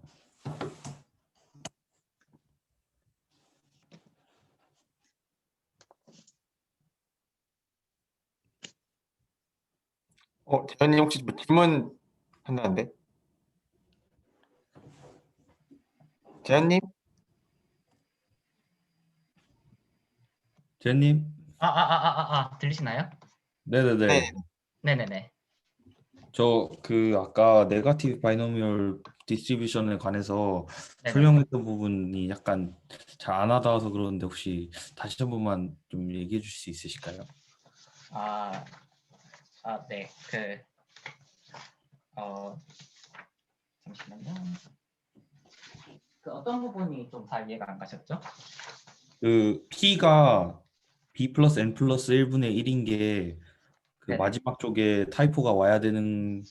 재현님 혹시 뭐 질문 한다는데? 재현님? 제님? 들리시나요? 네네네. 네. 네네네. 저 아까 네거티브 바이노미얼 디스트리뷰션에 관해서 네네. 설명했던 부분이 약간 잘 안 와닿아서 그러는데 혹시 다시 한 번만 좀 얘기해 주실 수 있으실까요? 네. 잠시만요. 어떤 부분이 좀 잘 이해가 안 가셨죠? P가 B 플러스 N 플러스 1분의 1인 게 네네. 마지막 쪽에 타이포가 와야 되는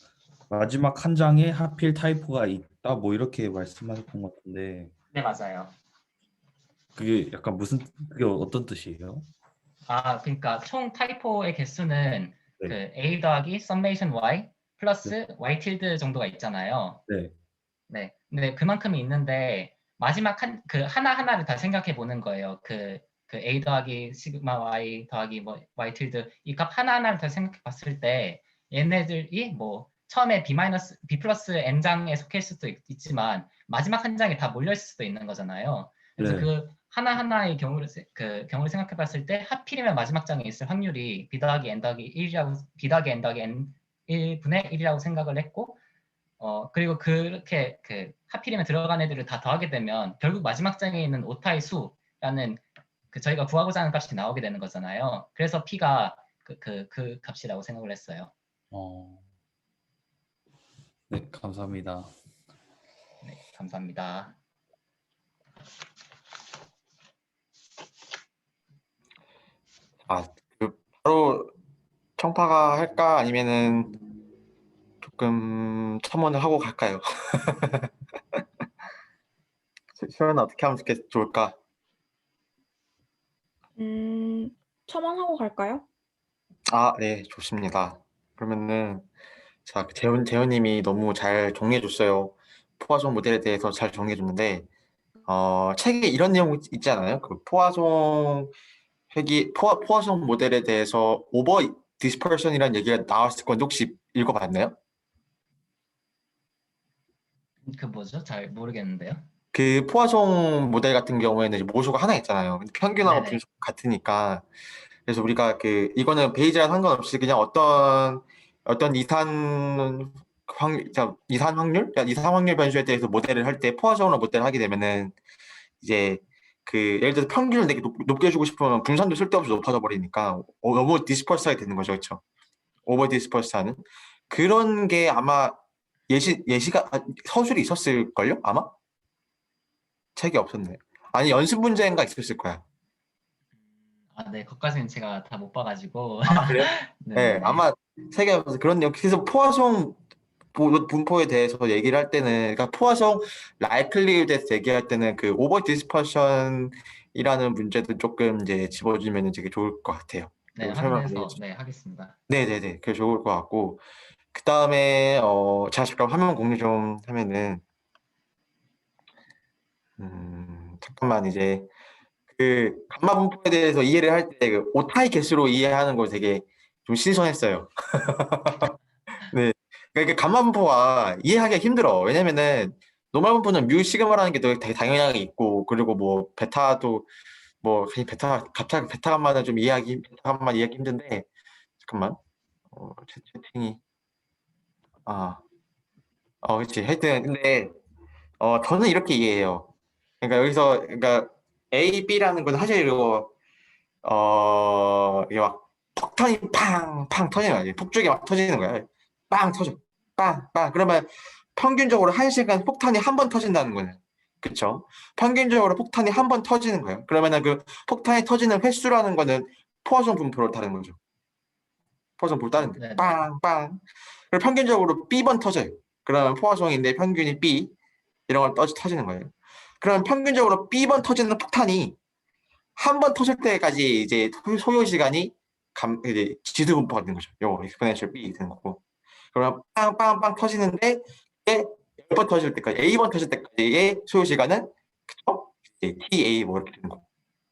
마지막 한 장에 하필 타이포가 있다 뭐 이렇게 말씀하셨던 것 같은데 네, 맞아요. 그게 어떤 뜻이에요? 그러니까 총 타이포의 개수는 네. a 더하기 summation y 네. 플러스 y tilde 정도가 있잖아요. 네. 네. 근데 그만큼이 있는데 마지막 하나하나를 다 생각해 보는 거예요. a 더하기 시그마 y 더하기 y tilde 이 값 하나하나를 다 생각해 봤을 때 얘네들이 처음에 b 플러스 n 장에 속해 있을 수도 있지만 마지막 한 장에 다 몰려 있을 수도 있는 거잖아요. 그래서 네. 하나하나의 경우를 생각해 봤을 때 하필이면 마지막 장에 있을 확률이 b 더하기 n 더하기 1이라고 b 더하기 n 더하기 n 1분의 1이라고 생각을 했고 그리고 그렇게 그 하필이면 들어간 애들을 다 더하게 되면 결국 마지막 장에 있는 오타의 수라는 그 저희가 구하고자 하는 값이 나오게 되는 거잖아요. 그래서 P가 그 값이라고 생각을 했어요. 네, 감사합니다. 네, 감사합니다. 바로 평가가 할까 아니면은 조금 첨언을 하고 갈까요? 수연아 어떻게 하면 좋을까? 첨언하고 갈까요? 아, 네, 좋습니다. 그러면은 자, 재훈님이 너무 잘 정리해줬어요. 포화송 모델에 대해서 잘 정리해줬는데 책에 이런 내용 있지 않아요? 그 포화송 모델에 대해서 오버 디스퍼션이라는 얘기가 나왔을 건데 혹시 읽어봤나요? 그 뭐죠? 잘 모르겠는데요. 그 포화송 모델 같은 경우에는 이제 모수가 하나 있잖아요. 근데 평균하고 네네. 분수 같으니까 그래서 우리가 이거는 베이지랑 상관없이 그냥 어떤 이산 확률 변수에 대해서 모델을 할 때 포화송으로 모델을 하게 되면은 이제 예를 들어서 평균을 되게 높게 주고 싶으면 분산도 쓸데없이 높아져 버리니까 너무 디스퍼스하게 되는 거죠, 그렇죠? 오버 디스퍼스하는 그런 게 아마 예시가 서술이 있었을걸요, 아마 책이 없었네. 아니 연습 문제인가 있었을 거야. 네, 그것까지는 제가 다 못 봐가지고. 그래요? 네, 네네네. 아마 책에 없어서 그런 내용. 그래서 포화송 분포에 대해서 얘기를 할 때는, 그러니까 포화송 라이클리에 대해서 얘기할 때는 그 오버 디스퍼션이라는 문제도 조금 이제 집어주면 되게 좋을 것 같아요. 네, 그리고 설명 확인해서 네 하겠습니다. 네네네, 그게 좋을 것 같고 그 다음에 자 잠깐 화면 공유 좀 하면은 잠깐만 이제 그 감마 분포에 대해서 이해를 할 때 그 오타의 개수로 이해하는 걸 되게 좀 신선했어요. 네. 그러니까 감마 분포가 이해하기가 힘들어. 왜냐면은 노멀 분포는 뮤 시그마라는 게 되게 당연하게 있고 그리고 뭐 베타도 뭐 그냥 갑자기 베타 감마는 좀 베타 감마 이해하기 힘든데 잠깐만 채팅이 그렇지. 하여튼 근데 저는 이렇게 이해해요. 그러니까 여기서 그러니까 A, B라는 건 사실 이거 이게 막 폭탄이 팡팡 터지는 거야. 폭죽이 막 터지는 거야. 빵 터져. 빵, 빵. 그러면 평균적으로 1시간 폭탄이 한 번 터진다는 거예요. 그쵸? 평균적으로 폭탄이 한 번 터지는 거예요. 그러면은 그 폭탄이 터지는 횟수라는 거는 포화송 분포를 따르는 거죠. 포화송 분포를 따르는 거예요. 네네. 빵, 빵. 그리고 평균적으로 B번 터져요. 그러면 포화송인데 평균이 B. 이런 걸 터지는 거예요. 그러면 평균적으로 B번 터지는 폭탄이 한 번 터질 때까지 이제 소요 시간이 이제 지수 분포가 되는 거죠. 요 exponential B 되는 거고. 그러면 빵빵빵 터지는데 이게 10번 터질 때까지 A번 터질 때까지의 소요 시간은 그쵸? 이제 TA 뭐 이렇게 되는 거고.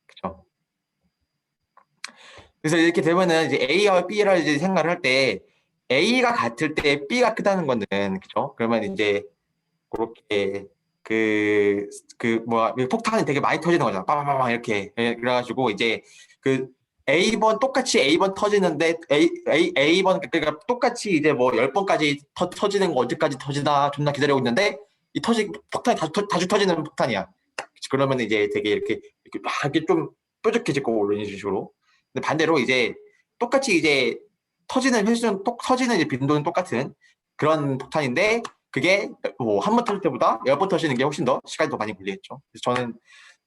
그쵸? 그래서 이렇게 되면은 이제 A와 B를 이제 생각을 할 때 A가 같을 때 B가 크다는 거는 그죠? 그러면 이제 그렇게 폭탄이 되게 많이 터지는 거잖아. 빠바바바 이렇게. 그래가지고 이제 그 A번 똑같이 A번 터지는데 A번 그러니까 똑같이 이제 뭐 10번까지 터지는 거 언제까지 터지나 존나 기다리고 있는데 폭탄이 다주 터지는 폭탄이야. 그러면 이제 되게 이렇게 막 이렇게 좀 뾰족해질 거고 이런 식으로. 근데 반대로 이제 똑같이 이제 터지는 횟수는 터지는 이제 빈도는 똑같은 그런 폭탄인데 그게 뭐 한 번 터질 때보다 10번 터지는 게 훨씬 더 시간이 더 많이 걸리겠죠. 그래서 저는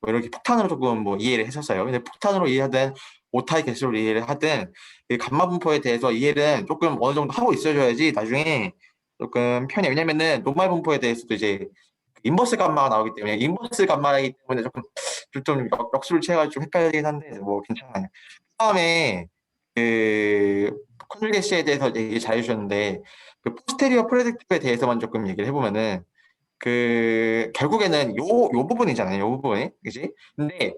뭐 이렇게 폭탄으로 조금 뭐 이해를 했었어요. 근데 폭탄으로 이해하든 오타의 개수로 이해를 하든 이 감마 분포에 대해서 이해는 조금 어느 정도 하고 있어줘야지 나중에 조금 편해. 왜냐면은 노말 분포에 대해서도 이제 인버스 감마가 나오기 때문에 인버스 감마이기 때문에 조금 좀 역수를 취해가지고 좀 헷갈리긴 한데 뭐 괜찮아요. 그다음에 그 컨줄게시에 대해서 얘기 잘 해주셨는데 그 포스테리어 프레딕티브에 대해서만 조금 얘기를 해보면은 그 결국에는 요 부분이잖아요. 요 부분이 그지? 근데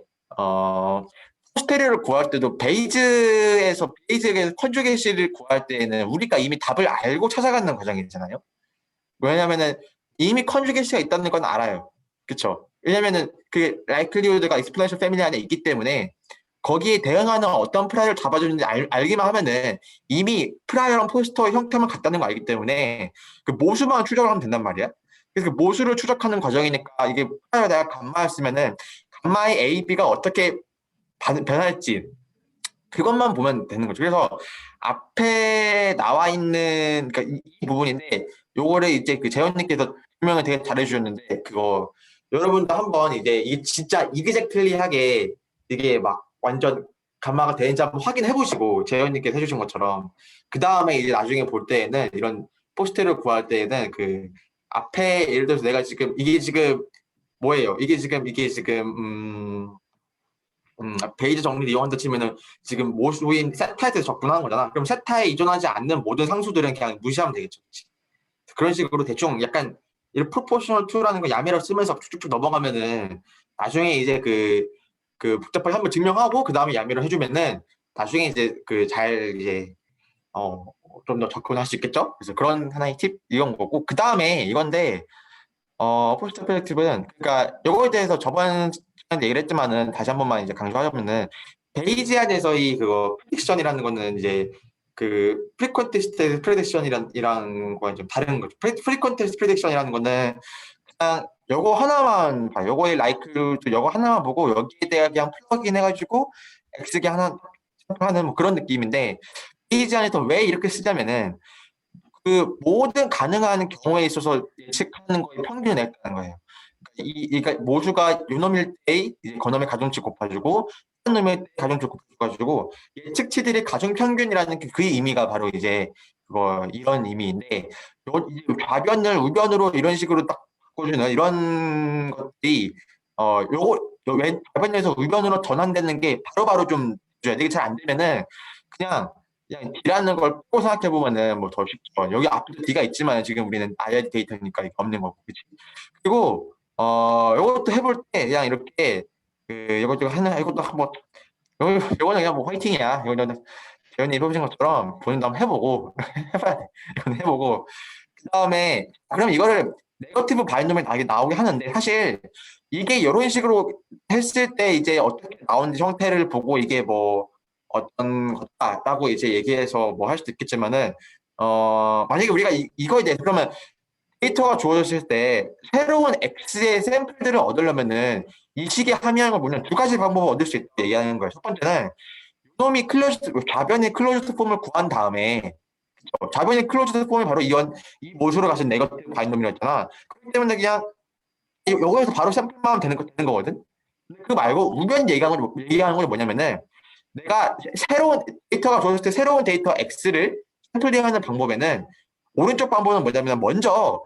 포스테리어를 구할 때도 베이즈에서 컨주게시를 구할 때는 우리가 이미 답을 알고 찾아가는 과정이잖아요. 왜냐면은 이미 컨주게시가 있다는 건 알아요. 그쵸? 왜냐면은 그 라이클리우드가 익스포넨셜 패밀리 안에 있기 때문에 거기에 대응하는 어떤 프라이어를 잡아주는지 알기만 하면은 이미 프라이어랑 포스터의 형태만 같다는 거 알기 때문에 그 모수만 추적을 하면 된단 말이야. 그래서 그 모수를 추적하는 과정이니까 이게 프라이어 내가 감마였으면은 감마의 A, B가 어떻게 변할지 그것만 보면 되는 거죠. 그래서 앞에 나와 있는 그러니까 이 부분인데 요거를 이제 그 재현님께서 설명을 되게 잘해주셨는데 그거 여러분도 한번 이제 이게 진짜 이그젝틀리하게 이게 막 완전 감마가 되는지 한번 확인해 보시고 재현님께서 해주신 것처럼 그 다음에 이제 나중에 볼 때에는 이런 포스트를 구할 때에는 그 앞에 예를 들어서 내가 지금 이게 지금 뭐예요? 이게 지금 베이지 정리를 이용한다 치면은 지금 모수인 세타에서 접근하는 거잖아. 그럼 세타에 이전하지 않는 모든 상수들은 그냥 무시하면 되겠죠. 그치? 그런 식으로 대충 약간 이 프로포셔널 2라는 거 야매로 쓰면서 쭉쭉쭉 넘어가면은 나중에 이제 그 복잡하게 한번 증명하고 그 다음에 야매로 해주면은 나중에 이제 그 잘 이제 좀 더 접근할 수 있겠죠. 그래서 그런 하나의 팁 이런 거고 그 다음에 이건데 포스트 퍼스펙티브는 그러니까 요거에 대해서 저번 시간에 얘기를 했지만은 다시 한 번만 이제 강조하자면은 베이지안에서의 그거 프리딕션이라는 거는 이제 그 프리퀀티스트 프리딕션이란 거랑 좀 다른 거죠. 프리퀀티스트 프리딕션이라는 거는 그냥 요거 하나만 봐요. 요거의 라이크도 요거 하나만 보고 여기에 대해 그냥 플러그인 해가지고 엑스기 하나 하는 뭐 그런 느낌인데 베이지안에서 왜 이렇게 쓰냐면은 그 모든 가능한 경우에 있어서 예측하는 거에 평균을 냈다는 거예요. 그러니까 모수가 유놈일 때 건놈의 가중치 곱해주고 놈의 가중치 곱해가지고 예측치들의 가중 평균이라는 그 의미가 바로 이제 그거 이런 의미인데 좌변을 우변으로 이런 식으로 딱 바꿔주는 이런 것들이 요거 좌변에서 우변으로 전환되는 게 바로바로 좀 이게 잘 안 되면은 그냥 D라는 걸 꼭 생각해 보면은 뭐 더 쉽죠. 여기 앞에 D가 있지만 지금 우리는 IID 데이터니까 이게 없는 거고, 그렇지? 그리고 이것도 해볼 때 그냥 이렇게 이것도 하는 이것도 한번 이거는 그냥 뭐 화이팅이야. 이거는 재현이 해보신 것처럼 본인도 한번 해보고 해봐야 돼. 이건 해보고 그 다음에 그럼 이거를 네거티브 바이노밀 나오게 하는데 사실 이게 이런 식으로 했을 때 이제 어떻게 나오는 형태를 보고 이게 뭐 어떤 거다라고 이제 얘기해서 뭐 할 수도 있겠지만은 만약에 우리가 이거에 대해서 그러면 데이터가 주어졌을 때 새로운 X의 샘플들을 얻으려면은 이 식의 함의하는 걸 보면 두 가지 방법을 얻을 수 있다 얘기하는 거예요. 첫 번째는 요놈이 좌변의 클로즈드 폼을 구한 다음에 좌변의 클로즈드 폼이 바로 이 모수로 가신 네거티브 바이노밀이었잖아. 그렇기 때문에 그냥 요거에서 바로 샘플만 하면 되는 거거든. 그거 말고 우변 얘기하는 건 뭐냐면은 내가 새로운 데이터가 주어졌을 때 새로운 데이터 X를 샘플링하는 방법에는 오른쪽 방법은 뭐냐면 먼저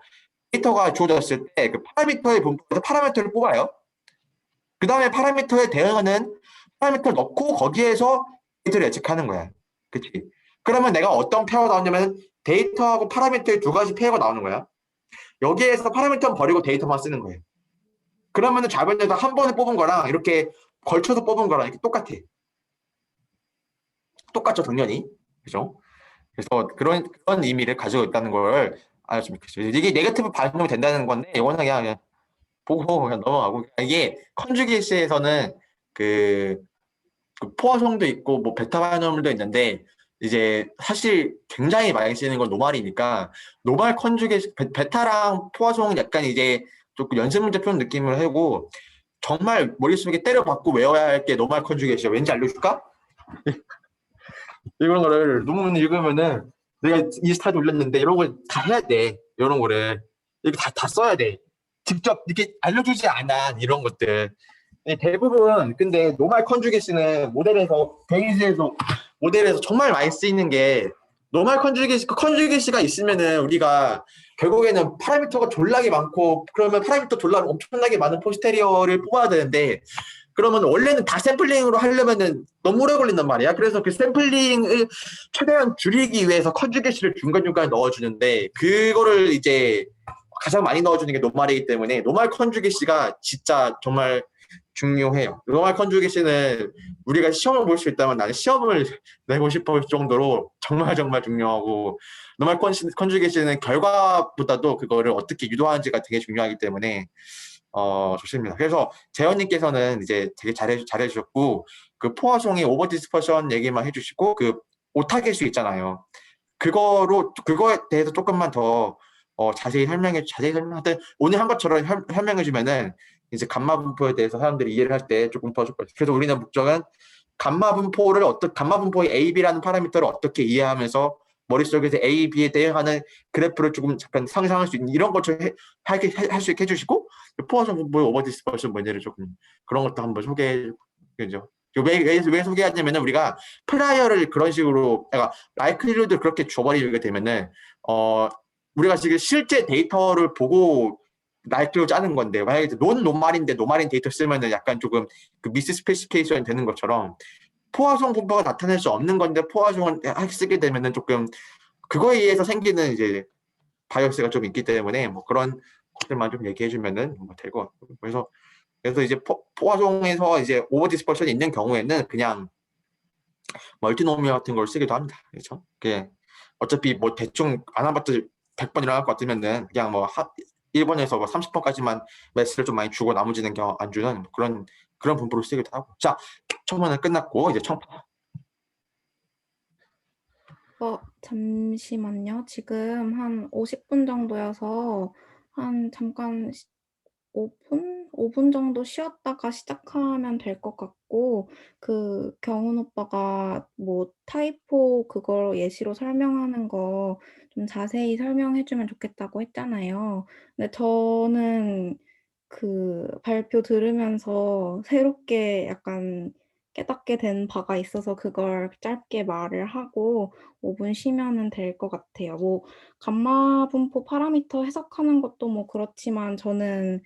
데이터가 주어졌을 때 그 파라미터의 분포에서 파라미터를 뽑아요. 그 다음에 파라미터에 대응하는 파라미터를 넣고 거기에서 데이터를 예측하는 거야. 그치? 그러면 내가 어떤 페어가 나오냐면 데이터하고 파라미터의 두 가지 페어가 나오는 거야. 여기에서 파라미터는 버리고 데이터만 쓰는 거예요. 그러면은 좌변에서 한 번에 뽑은 거랑 이렇게 걸쳐서 뽑은 거랑 이렇게 똑같죠, 당연히. 그죠? 그래서 그런 의미를 가지고 있다는 걸 알았으면 좋겠어요. 이게 네거티브 반응이 된다는 건데, 이거는 그냥 보고 그냥 넘어가고. 이게 컨주게이시에서는 그 포화성도 있고, 뭐 베타 바이노밀도 있는데, 이제 사실 굉장히 많이 쓰이는 건 노말이니까, 노말 컨주게이시, 베타랑 포화성은 약간 이제 조금 연습 문제 푸는 느낌을 하고, 정말 머릿속에 때려박고 외워야 할 게 노말 컨주게이시야. 왠지 알려줄까? 이런 거를 논문 읽으면은 내가 인스타에 올렸는데 이런 걸 다 해야 돼. 이런 거를 이렇게 다 써야 돼. 직접 이렇게 알려주지 않아 이런 것들. 대부분 근데 노말 컨주게이시는 모델에서 정말 많이 쓰이는 게 노말 컨주게이시가 있으면은 우리가 결국에는 파라미터가 졸라게 많고 그러면 파라미터 졸라 엄청나게 많은 포스테리어를 뽑아야 되는데 그러면 원래는 다 샘플링으로 하려면은 너무 오래 걸린단 말이야. 그래서 그 샘플링을 최대한 줄이기 위해서 컨주게이시를 중간중간에 넣어주는데 그거를 이제 가장 많이 넣어주는 게 노말이기 때문에 노말 컨주게이시가 진짜 정말 중요해요. 노말 컨주게이시는 우리가 시험을 볼 수 있다면 나는 시험을 내고 싶을 정도로 정말 중요하고 노말 컨주게이시는 결과보다도 그거를 어떻게 유도하는지가 되게 중요하기 때문에 좋습니다. 그래서 재현님께서는 이제 되게 잘해주셨고, 그 포화송이 오버 디스퍼션 얘기만 해주시고, 그 오타 개수 있잖아요. 그거에 대해서 조금만 더 자세히 설명하든 오늘 한 것처럼 설명해주면은 이제 감마 분포에 대해서 사람들이 이해를 할 때 조금 더 좋거든요. 그래서 우리는 목적은 감마 분포의 A, B라는 파라미터를 어떻게 이해하면서 머릿속에서 A, B에 대응하는 그래프를 조금 잠깐 상상할 수 있는 이런 것처럼 할 수 있게 해주시고, 포화성 분포의 오버 디스퍼션 문제를 조금 그런 것도 한번 그죠? 왜 소개하냐면은 우리가 플라이어를 그런 식으로, 그러니까 라이클리루드 그렇게 줘버리게 되면은 우리가 지금 실제 데이터를 보고 라이클리루 짜는 건데, 만약에 노말인데 노말인 데이터 쓰면은 약간 조금 그 미스 스페시피케이션 되는 것처럼 포화성 분포가 나타낼 수 없는 건데 포화성을 쓰게 되면은 조금 그거에 의해서 생기는 이제 바이어스가 좀 있기 때문에 뭐 그런 것들만 좀 얘기해주면은 될 것 같고, 그래서 이제 포화종에서 이제 오버 디스퍼션이 있는 경우에는 그냥 멀티노미얼 같은 걸 쓰기도 합니다. 그렇죠? 그게 어차피 뭐 대충 안 해봤자 100번 일어날 것 같으면은 그냥 뭐 1번에서 뭐 30번까지만 매스를 좀 많이 주고 나머지는 그냥 안 주는 그런 분포를 쓰기도 하고. 자, 초반은 끝났고 이제 청파. 잠시만요. 지금 한 50분 정도여서 한 잠깐 5분 정도 쉬었다가 시작하면 될 것 같고, 그 경훈 오빠가 뭐 타이포 그거 예시로 설명하는 거 좀 자세히 설명해 주면 좋겠다고 했잖아요. 근데 저는 그 발표 들으면서 새롭게 약간 깨닫게 된 바가 있어서 그걸 짧게 말을 하고 5분 쉬면은 될 것 같아요. 뭐 감마 분포 파라미터 해석하는 것도 뭐 그렇지만 저는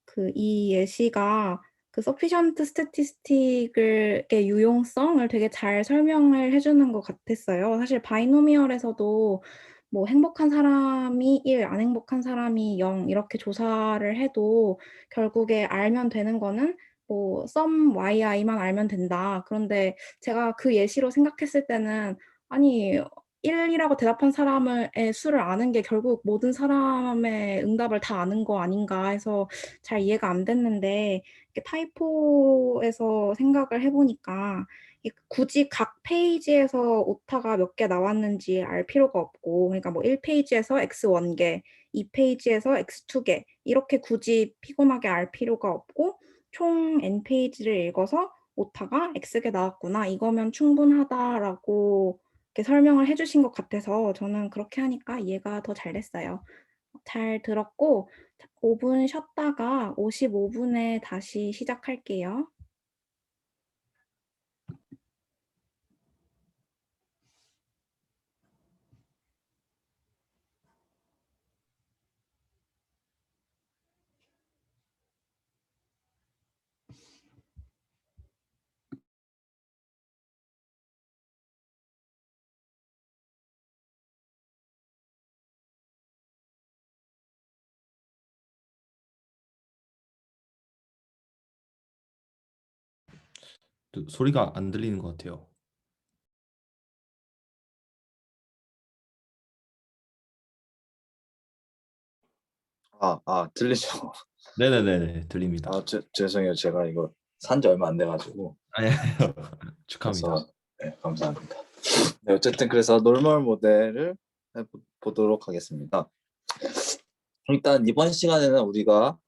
그 이 예시가 그 sufficient statistic의 유용성을 되게 잘 설명을 해주는 것 같았어요. 사실 바이노미얼에서도 뭐 행복한 사람이 1, 안 행복한 사람이 0 이렇게 조사를 해도 결국에 알면 되는 거는 뭐 sum yi만 알면 된다. 그런데 제가 그 예시로 생각했을 때는 아니 1이라고 대답한 사람의 수를 아는 게 결국 모든 사람의 응답을 다 아는 거 아닌가 해서 잘 이해가 안 됐는데, 이렇게 타이포에서 생각을 해보니까 굳이 각 페이지에서 오타가 몇 개 나왔는지 알 필요가 없고, 그러니까 뭐 1페이지에서 X 1개, 2페이지에서 X 2개 이렇게 굳이 피곤하게 알 필요가 없고, 총 N페이지를 읽어서 오타가 X개 나왔구나 이거면 충분하다라고 이렇게 설명을 해주신 것 같아서 저는 그렇게 하니까 이해가 더 잘 됐어요. 잘 들었고 5분 쉬었다가 55분에 다시 시작할게요. 소리가 안 들리는 것 같아요. 들리죠? 네네네, 들립니다. 죄송해요. 제가 이거 산 지 얼마 안 돼가지고. 아니, 축하합니다. 그래서, 네, 감사합니다. 네, 어쨌든 그래서 노멀 모델을 해보도록 하겠습니다. 일단 이번 시간에는 우리가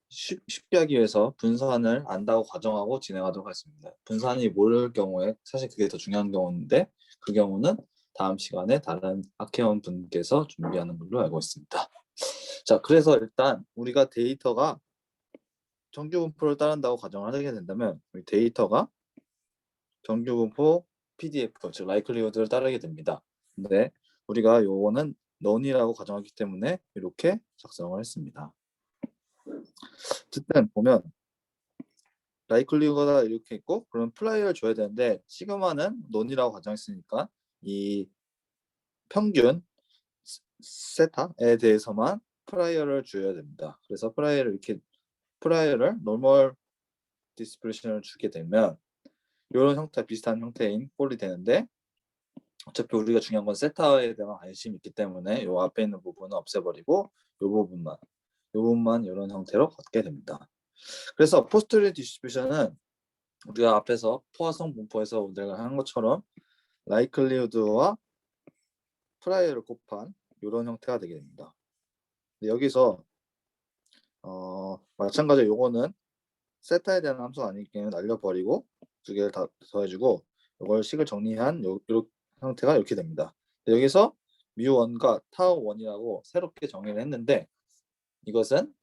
쉽게 하기 위해서 분산을 안다고 가정하고 진행하도록 하겠습니다. 분산이 모를 경우에 사실 그게 더 중요한 경우인데 그 경우는 다음 시간에 다른 학회원 분께서 준비하는 걸로 알고 있습니다. 자, 그래서 일단 우리가 데이터가 정규 분포를 따른다고 가정을 하게 된다면 우리 데이터가 정규 분포 PDF, 즉 라이클리후드를 따르게 됩니다. 근데 우리가 요거는 넌이라고 가정하기 때문에 이렇게 작성을 했습니다. 어쨌든 보면 라이클리후드가 이렇게 있고 그럼 플라이어를 줘야 되는데 시그마는 넌이라고 가정했으니까 이 평균 세타에 대해서만 플라이어를 줘야 됩니다. 그래서 플라이어를 노멀 디스플레이션을 주게 되면 이런 형태 비슷한 형태인 꼴이 되는데 어차피 우리가 중요한 건 세타에 대한 관심이 있기 때문에 이 앞에 있는 부분은 없애버리고 이 부분만 이런 형태로 갖게 됩니다. 그래서 포스터리어 디스트리뷰션은 우리가 앞에서 포화성 분포에서 우리가 한 것처럼 라이클리후드와 프라이어를 곱한 이런 형태가 되게 됩니다. 근데 여기서 마찬가지로 요거는 세타에 대한 함수가 아니기 때문에 날려버리고 두 개를 다 더해주고 이걸 식을 정리한 요 형태가 이렇게 됩니다. 여기서 뮤1과 타우1이라고 새롭게 정의를 했는데 이것은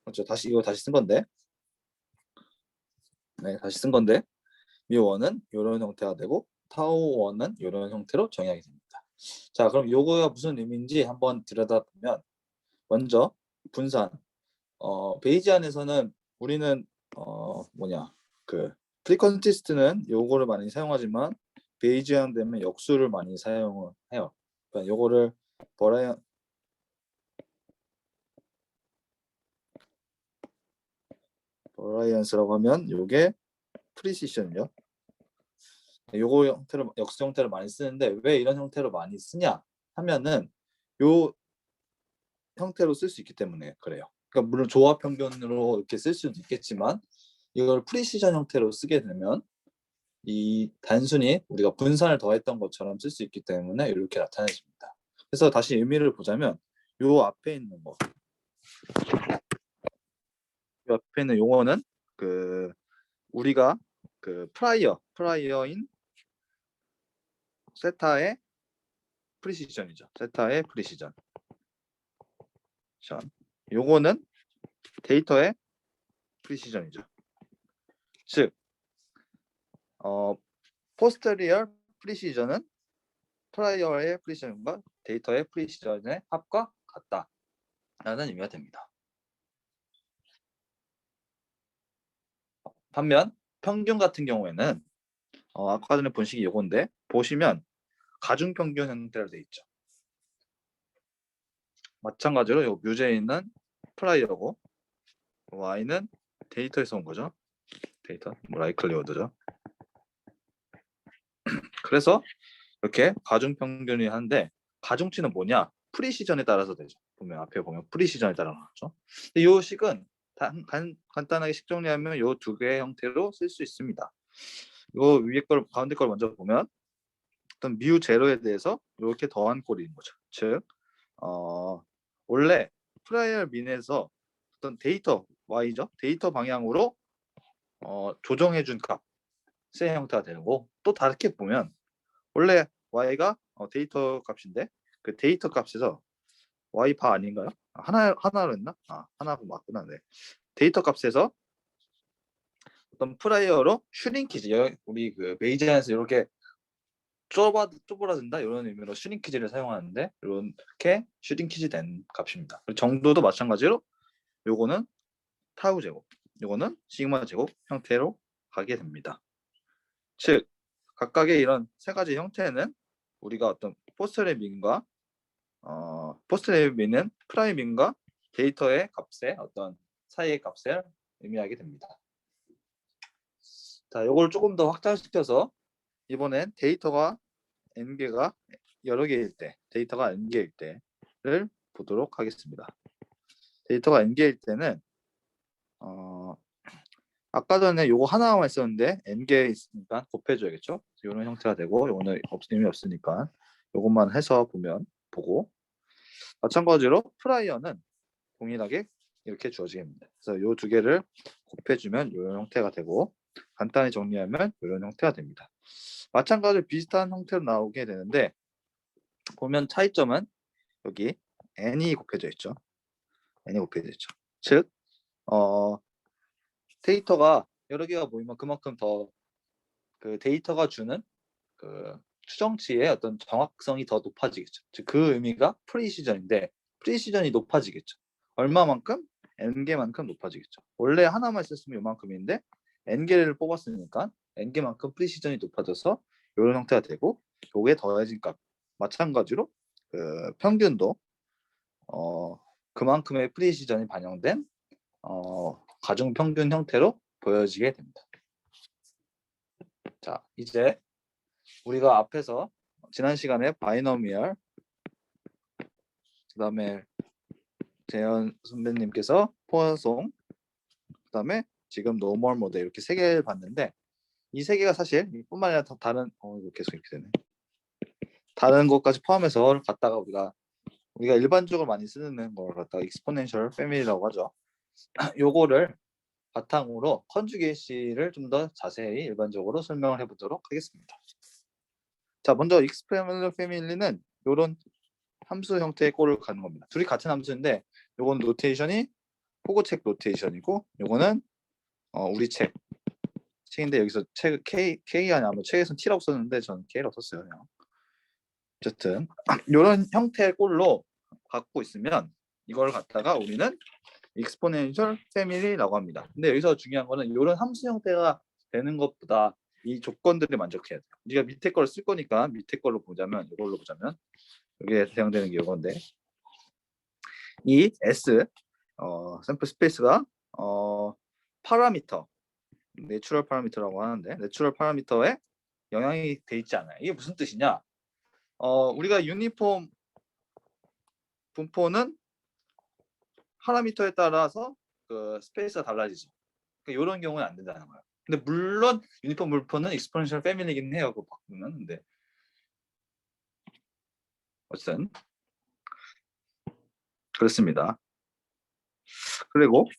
그렇죠. 이거 다시 쓴 건데 다시 쓴 건데 뮤1은 이런 형태가 되고 타우1은 이런 형태로 정의하게 됩니다. 자, 그럼 요거가 무슨 의미인지 한번 들여다보면 먼저 분산 베이지안에서는 우리는 그 프리컨티스트는 요거를 많이 사용하지만 베이지안 되면 역수를 많이 사용을 해요. 그러니까 요거를 버라이언스라고 하면 요게 프리시션이죠. 요거 형태로 역수 형태를 많이 쓰는데 왜 이런 형태로 많이 쓰냐 하면은 요 형태로 쓸 수 있기 때문에 그래요. 그러니까 물론 조합 평균으로 이렇게 쓸 수도 있겠지만 이걸 프리시전 형태로 쓰게 되면 이 단순히 우리가 분산을 더했던 것처럼 쓸 수 있기 때문에 이렇게 나타내집니다. 그래서 다시 의미를 보자면 요 앞에 있는 거, 요 앞에 있는 용어는 그 우리가 그 프라이어인 세타의 프리시전이죠. 세타의 프리시전. 요거는 데이터의 프리시전이죠. 즉 포스테리얼 프리시전은 프라이어의 프리시전과 데이터의 프리시전의 합과 같다라는 의미가 됩니다. 반면 평균 같은 경우에는 아까 전에 본 식이 요건데 보시면 가중평균 형태로 되어 있죠. 마찬가지로 요 뮤제이는 프라이어고 y는 데이터에서 온 거죠. 데이터 라이클리워드죠. 그래서 이렇게 가중평균이 하는데 가중치는 뭐냐? 프리시전에 따라서 되죠. 앞에 보면 프리시전에 따라 나왔죠. 근데 이 식은 간단하게 식 정리하면 이 두 개의 형태로 쓸 수 있습니다. 요 위에 걸 가운데 걸 먼저 보면 어떤 뮤 제로에 대해서 이렇게 더한 꼴인 거죠. 즉 원래 프라이얼 민에서 어떤 데이터 y죠. 데이터 방향으로 조정해준 값의 형태가 되고 또 다르게 보면 원래 y가 데이터 값인데 그 데이터 값에서 y 바 아닌가요? 하나로 했나? 하나고 맞구나. 네. 데이터 값에서 어떤 프라이어로 슈링키지 우리 그 베이지안에서 이렇게 쪼그라든다 이런 의미로 슈링키지를 사용하는데 이렇게 슈링키지 된 값입니다. 정도도 마찬가지로 요거는 타우 제곱, 요거는 시그마 제곱 형태로 가게 됩니다. 즉 각각의 이런 세 가지 형태는 우리가 어떤 포스터의 민과 포스터의 민은 프라임 민과 데이터의 값의 어떤 사이의 값을 의미하게 됩니다. 자, 요걸 조금 더 확장시켜서 이번엔 데이터가 n개가 여러 개일 때, 데이터가 n개일 때를 보도록 하겠습니다. 데이터가 n개일 때는 아까 전에 요거 하나만 있었는데 n개 있으니까 곱해줘야겠죠. 이런 형태가 되고 요거는 의미 없으니까 요것만 해서 보고 마찬가지로 프라이어는 동일하게 이렇게 주어지게 됩니다. 그래서 요 두 개를 곱해주면 이런 형태가 되고 간단히 정리하면 이런 형태가 됩니다. 마찬가지로 비슷한 형태로 나오게 되는데 보면 차이점은 여기 n이 곱해져 있죠. n이 곱해져 있죠. 즉 데이터가 여러 개가 모이면 그만큼 더 그 데이터가 주는 그 추정치의 어떤 정확성이 더 높아지겠죠. 즉 그 의미가 프리시전인데 프리시전이 높아지겠죠. 얼마만큼? n개만큼 높아지겠죠. 원래 하나만 썼으면 이만큼인데 n개를 뽑았으니까 n개만큼 프리시전이 높아져서 이런 형태가 되고 요게 더해진 값 마찬가지로 그 평균도 그만큼의 프리시전이 반영된 가중평균 형태로 보여지게 됩니다. 자, 이제 우리가 앞에서 지난 시간에 바이너미얼 그다음에 재현 선배님께서 포화송 그다음에 지금 노멀 모델 이렇게 세 개를 봤는데 이 세 개가 사실 이뿐만 아니라 다른 이거 계속 이렇게 되네. 다른 것까지 포함해서 갖다가 우리가 일반적으로 많이 쓰는 걸 갖다가 익스포넨셜 패밀리라고 하죠. 요거를 바탕으로 컨주게이시를 좀 더 자세히 일반적으로 설명을 해보도록 하겠습니다. 자, 먼저 익스포넨셜 패밀리는 이런 함수 형태의 꼴을 가는 겁니다. 둘이 같은 함수인데 요건 노테이션이 포고책 노테이션이고 요거는 우리 책인데 여기서 책 K가 아니라 책에서는 T라고 썼는데 저는 K라고 썼어요. 그냥. 어쨌든 이런 형태의 꼴로 갖고 있으면 이걸 갖다가 우리는 익스포넨셜 패밀리라고 합니다. 근데 여기서 중요한 거는 이런 함수 형태가 되는 것보다 이 조건들을 만족해야 돼요. 우리가 밑에 걸 쓸 거니까 밑에 걸로 보자면 이걸로 보자면 여기에 사용되는 게 이건데 이 S 샘플 스페이스가 파라미터 내추럴 파라미터라고 하는데 내추럴 파라미터에 영향이 돼 있지 않아요. 이게 무슨 뜻이냐? 우리가 유니폼 분포는 파라미터에 따라서 그 스페이스가 달라지죠. 그러니까 이런 경우는 안 된다는 거예요. 근데 물론 유니폼 분포는 익스포넨셜 패밀리긴 해요. 그거 바꾸면. 근데 어쨌든 그렇습니다. 그리고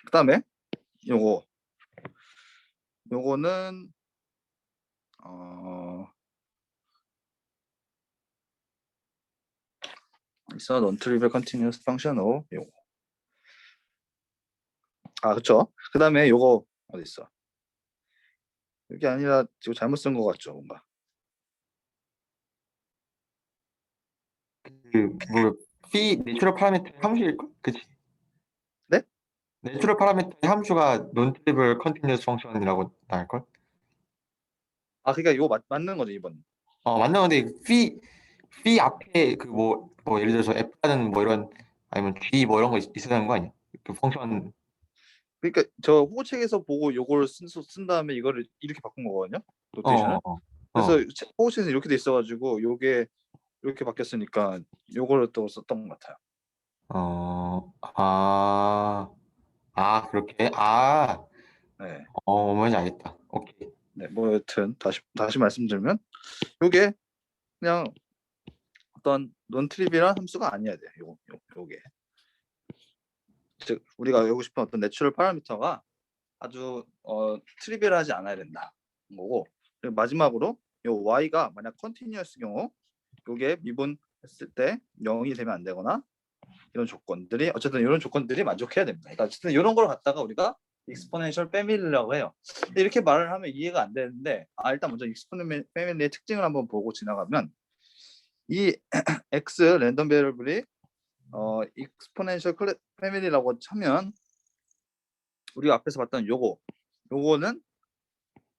그다음에 요거는 있어 non-trivial continuous function of 요거. 그렇죠. 그다음에 요거 어디 있어? 이게 아니라 지금 잘못 쓴 것 같죠, 뭔가. 내추럴 파라미터 함수일 걸? 그치? 네? 내추럴 파라미터의 함수가 논트리블 컨티뉴어스 펑션이라고 나올 걸? 그러니까 이거 맞는 거죠, 이번. 맞는 건데 phi 앞에 그 뭐 예를 들어서 f라는 뭐 이런 아니면 g 뭐 이런 거 있어야 되는 거 아니야? 그 펑션 그러니까 저 호구책에서 보고 요걸 쓴 다음에 이거를 이렇게 바꾼 거거든요. 노테이션을. 그래서 호구책에서 이렇게 돼 있어가지고 요게 이렇게 바뀌었으니까 요거를 또 썼던 것 같아요. 그렇게 네. 뭔지 알겠다. 오케이. 네, 뭐 여튼 다시 말씀드리면 요게 그냥 어떤 논트리비얼한 함수가 아니어야 돼요. 요게 즉 우리가 외우고 싶은 어떤 내추럴 파라미터가 아주 트리비얼하지 않아야 된다 거고, 그리고 마지막으로 요 y가 만약 컨티뉴어스 경우 요게 미분했을 때 0이 되면 안 되거나 이런 조건들이 어쨌든 이런 조건들이 만족해야 됩니다. 그러니까 어쨌든 이런 걸 갖다가 우리가 익스포넨셜 패밀리라고 해요. 근데 이렇게 말을 하면 이해가 안 되는데 일단 먼저 익스포넨셜 패밀리의 특징을 한번 보고 지나가면 이 x 랜덤 베리어블이 익스포넨셜 패밀리라고 하면 우리가 앞에서 봤던 요거는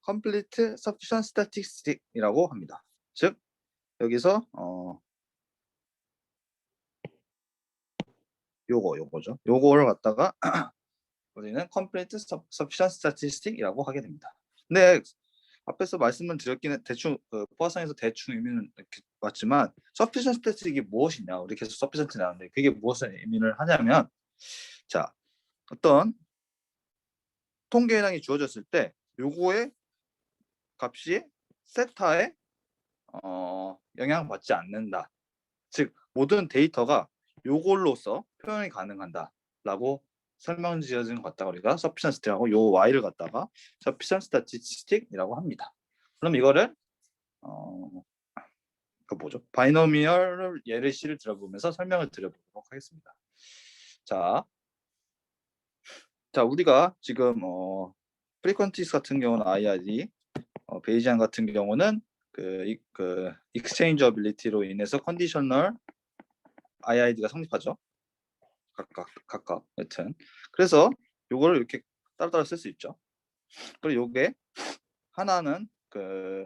complete sufficient statistic이라고 합니다. 즉 여기서 요거죠. 요거를 갖다가 우리는 complete sufficient statistic이라고 하게 됩니다. 근데 앞에서 말씀을 드렸기는 대충 포화상에서 대충 의미는 이렇게 왔지만 sufficient statistic이 무엇이냐, 우리 계속 sufficient 나오는데 그게 무엇을 의미를 하냐면, 자 어떤 통계량이 주어졌을 때 요거의 값이 세타에 영향받지 않는다. 즉 모든 데이터가 요걸로서 표현이 가능한다라고 설명 지어진 것 같다가 우리가 sufficiency하고 요 y를 갖다가 sufficient statistic이라고 합니다. 그럼 이거를 그 뭐죠? 바이노미얼 예시를 들어보면서 설명을 드려보도록 하겠습니다. 자 우리가 지금 frequencies 같은 경우는 IID, 베이지안 같은 경우는 그 exchangeability로 인해서 컨디셔널 IID가 성립하죠. 각각 여튼 그래서 요거를 이렇게 따로따로 쓸 수 있죠. 그리고 요게 하나는 그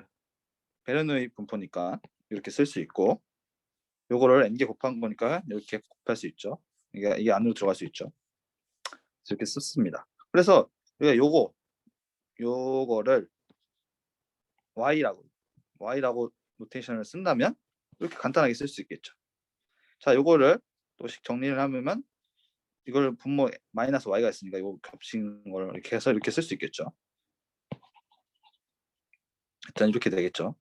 베르누이 분포니까 이렇게 쓸 수 있고, 요거를 n개 곱한 거니까 이렇게 곱할 수 있죠. 이게 안으로 들어갈 수 있죠. 이렇게 썼습니다. 그래서 우리가 요거를 y라고 노테이션을 쓴다면 이렇게 간단하게 쓸 수 있겠죠. 자, 요거를 또씩 정리를 하면 이걸 분모 마이너스 y가 있으니까 이거 겹친 걸 이렇게 해서 이렇게 쓸 수 있겠죠. 일단 이렇게 되겠죠.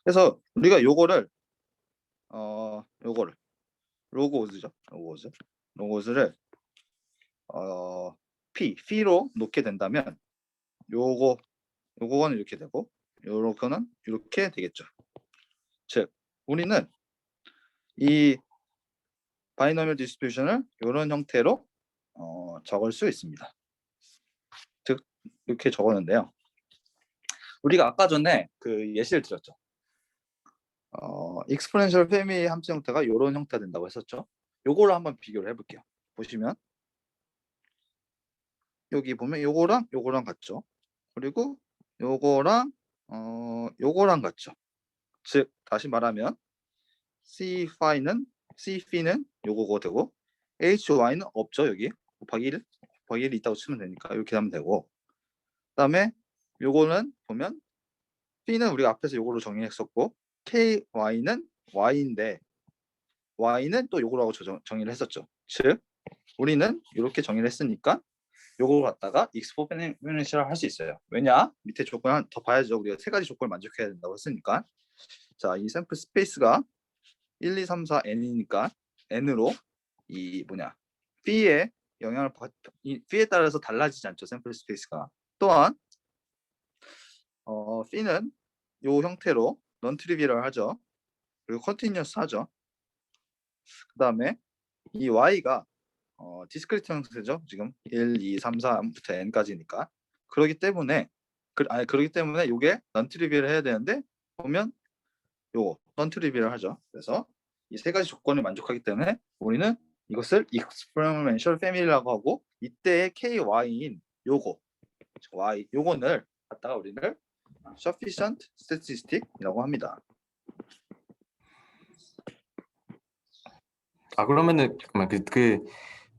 그래서 우리가 요거를 요거를 로고즈죠. 로고즈를 p로 놓게 된다면 요거는 이렇게 되고 요거는 이렇게 되겠죠. 즉 우리는 이 바이너멀 디스트리뷰션을 이런 형태로 적을 수 있습니다. 즉 이렇게 적었는데요. 우리가 아까 전에 그 예시를 드렸죠. 익스포넨셜 패밀리 함수 형태가 이런 형태가 된다고 했었죠. 요거를 한번 비교를 해볼게요. 보시면 여기 보면 요거랑 같죠. 그리고 요거랑 요거랑 같죠. 즉 다시 말하면 C5는 요거가 되고 HY는 없죠. 여기 곱하기 1이 있다고 치면 되니까 이렇게 하면 되고, 그다음에 요거는 보면 P는 우리가 앞에서 요거로 정의했었고 KY는 Y인데 Y는 또 요거라고 정의를 했었죠. 즉 우리는 이렇게 정의를 했으니까 요걸 갖다가 익스포네ン셜 할 수 있어요. 왜냐? 밑에 조건 하나 더 봐야죠. 우리가 세 가지 조건을 만족해야 된다고 했으니까. 자, 이 샘플 스페이스가 1, 2, 3, 4, n이니까 n으로 이 B에 영향을 이 B에 따라서 달라지지 않죠. 샘플 스페이스가. 또한 B는 요 형태로 non 트리비얼 하죠. 그리고 컨티뉴어스 하죠. 그다음에 이 y가 디스크리트 형태죠. 지금 1, 2, 3, 4부터 n까지니까. 그렇기 때문에 요게 non 트리비얼 해야 되는데 보면 요거 non 트리비얼 하죠. 그래서 이 세 가지 조건을 만족하기 때문에 우리는 이것을 experiential family라고 하고, 이때의 KY인 요거를 갖다가 우리를 sufficient statistic이라고 합니다. 아 그러면은 잠깐만 그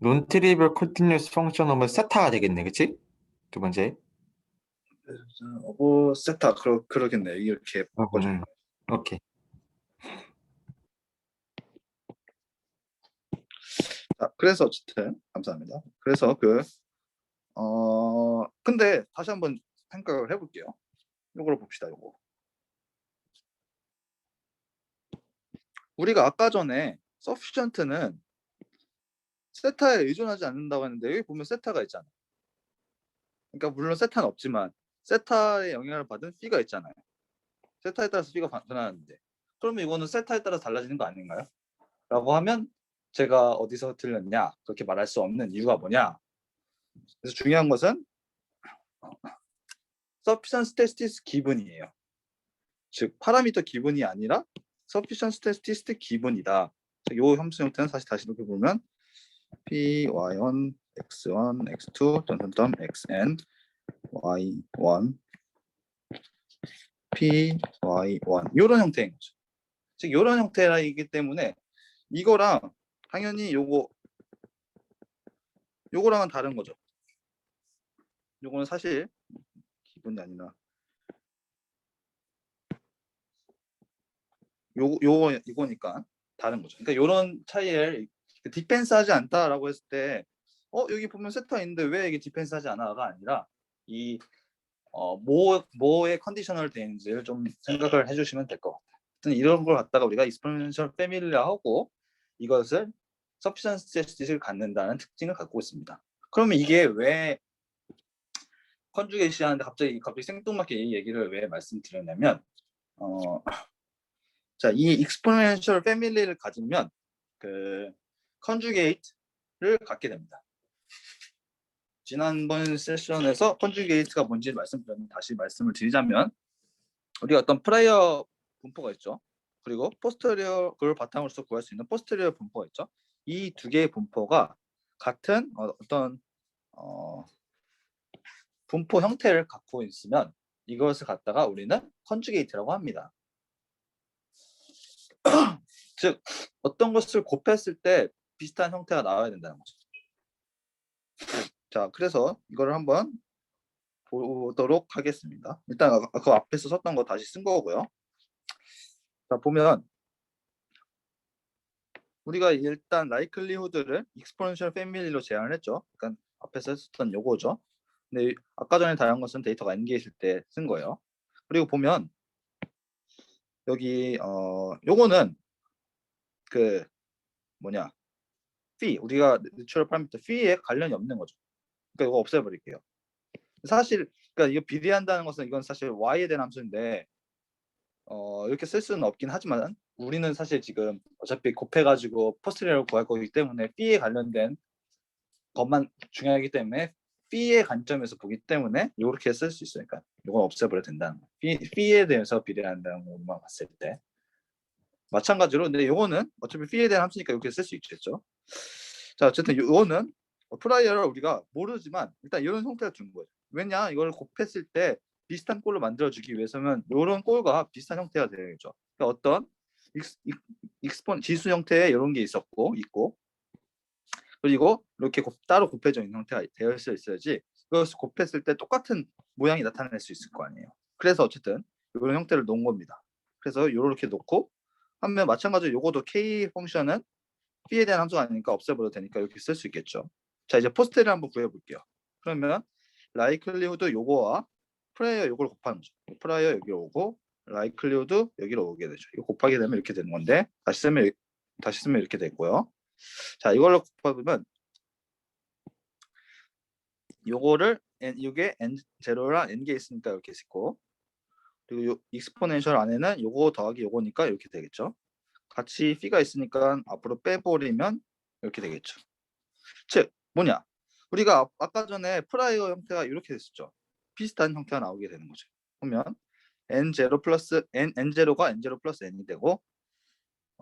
논트리비얼 컨티뉴어스 펑션 오면 세타가 되겠네, 그치? 두 번째. 세타 그러겠네. 이렇게 바꿔주면. 오케이. 자, 그래서 어쨌든 감사합니다. 그래서 근데 다시 한번 생각을 해볼게요. 요걸 봅시다. 요거 우리가 아까 전에 sufficient는 세타에 의존하지 않는다고 했는데 여기 보면 세타가 있잖아. 그러니까 물론 세타는 없지만 세타의 영향을 받은 B가 있잖아요. 세타에 따라서 B가 변하는데 그러면 이거는 세타에 따라서 달라지는 거 아닌가요? 라고 하면 제가 어디서 틀렸냐? 그렇게 말할 수 없는 이유가 뭐냐? 그래서 중요한 것은 sufficient statistics 기분이에요. 즉 파라미터 기분이 아니라 sufficient statistics 기분이다. 이 함수 형태는 다시 이렇게 보면 py1 x1 x2 점점점 xn y1 py1 이런 형태인 거죠. 즉 이런 형태이기 때문에 이거랑 당연히 요거랑은 다른 거죠. 요거는 사실 기분이 아니라 이거니까 다른 거죠. 그러니까 이런 차이를 디펜스하지 않다라고 했을 때 여기 보면 세타 있는데 왜 이게 디펜스하지 않아가 아니라 이 뭐의 컨디셔널 되는지를 좀 생각을 해주시면 될 것 같아요. 이런 걸 갖다가 우리가 익스포넨셜 패밀리하고 이것을 서피션스 스테티스틱을 갖는다는 특징을 갖고 있습니다. 그러면 이게 왜 컨주게이시 하는데 갑자기 생뚱맞게 이 얘기를 왜 말씀드렸냐면 자, 이 익스포넨셜 패밀리를 가지면 그 컨주게이트를 갖게 됩니다. 지난번 세션에서 컨주게이트가 뭔지 말씀드렸는데 다시 말씀을 드리자면 우리가 어떤 프라이어 분포가 있죠. 그리고 포스테리어 그걸 바탕으로 해서 구할 수 있는 포스테리어 분포가 있죠. 이 두 개의 분포가 같은 어떤 분포 형태를 갖고 있으면 이것을 갖다가 우리는 컨주게이트라고 합니다. 즉 어떤 것을 곱했을 때 비슷한 형태가 나와야 된다는 거죠. 자, 그래서 이거를 한번 보도록 하겠습니다. 일단 그 앞에서 썼던 거 다시 쓴 거고요. 자, 보면 우리가 일단 likelihood를 exponential family로 제한을 했죠. 그러니까 앞에서 했었던 요거죠. 근데 아까 전에 다른 것은 데이터가 n개 있을 때 쓴 거예요. 그리고 보면 여기 요거는 그 뭐냐 phi 우리가 내추럴 파라미터 phi에 관련이 없는 거죠. 그러니까 이거 없애버릴게요. 사실 그러니까 이거 비례한다는 것은 이건 사실 y에 대한 함수인데 이렇게 쓸 수는 없긴 하지만 우리는 사실 지금 어차피 곱해가지고 포스트리어를 구할 거기 때문에 p에 관련된 것만 중요하기 때문에 p의 관점에서 보기 때문에 이렇게 쓸 수 있으니까 이건 없애버려도 된다는 거예요. p에 대해서 비례한다는 것만 봤을 때 마찬가지로 근데 이거는 어차피 p에 대한 함수니까 이렇게 쓸 수 있겠죠. 자 어쨌든 이거는 프라이어를 우리가 모르지만 일단 이런 형태를 준 거예요. 왜냐 이걸 곱했을 때 비슷한 꼴을 만들어주기 위해서는 이런 꼴과 비슷한 형태가 되어야죠. 그러니까 어떤 익스폰 지수 형태의 이런 게 있고 그리고 이렇게 따로 곱해져 있는 형태가 되어 있어야지 이것을 곱했을 때 똑같은 모양이 나타낼 수 있을 거 아니에요. 그래서 어쨌든 이런 형태를 놓은 겁니다. 그래서 이렇게 놓고 하면 마찬가지로 요거도 k 펑션은 p에 대한 함수가 아니니까 없애버려도 되니까 이렇게 쓸 수 있겠죠. 자 이제 포스트를 한번 구해볼게요. 그러면 likelihood 요거와 프라이어 요걸 곱하는 거죠. 프라이어 여기로 오고 likelihood 여기로 오게 되죠. 이거 곱하게 되면 이렇게 되는 건데 다시 쓰면 이렇게 되고요. 자 이걸로 곱하면 요거를 이게 n0랑 n개 있으니까 이렇게 있고 그리고 요 익스포넨셜 안에는 요거 더하기 요거니까 이렇게 되겠죠. 같이 p가 있으니까 앞으로 빼버리면 이렇게 되겠죠. 즉 뭐냐 우리가 아까 전에 프라이어 형태가 이렇게 됐었죠. 비슷한 형태가 나오게 되는 거죠. 보면 n0 플러스 n0가 n0 플러스 n이 되고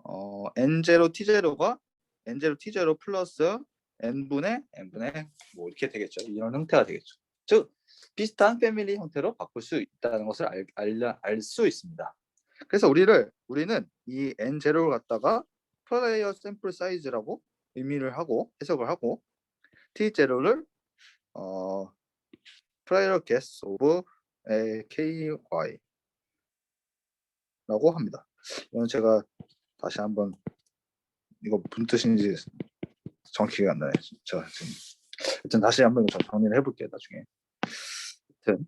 n0 t0가 n0 t0 플러스 n분의 뭐 이렇게 되겠죠. 이런 형태가 되겠죠. 즉 비슷한 패밀리 형태로 바꿀 수 있다는 것을 알 수 있습니다. 그래서 우리는 이 n0를 갖다가 프라이어 샘플 사이즈라고 의미를 하고 해석을 하고 t0를 prior guess of ky 라고 합니다. 이건 제가 다시 한번 이거 무슨 뜻인지 정확히가 안 나요. 저 지금 일단 다시 한번 정리를 해볼게요. 나중에. 하여튼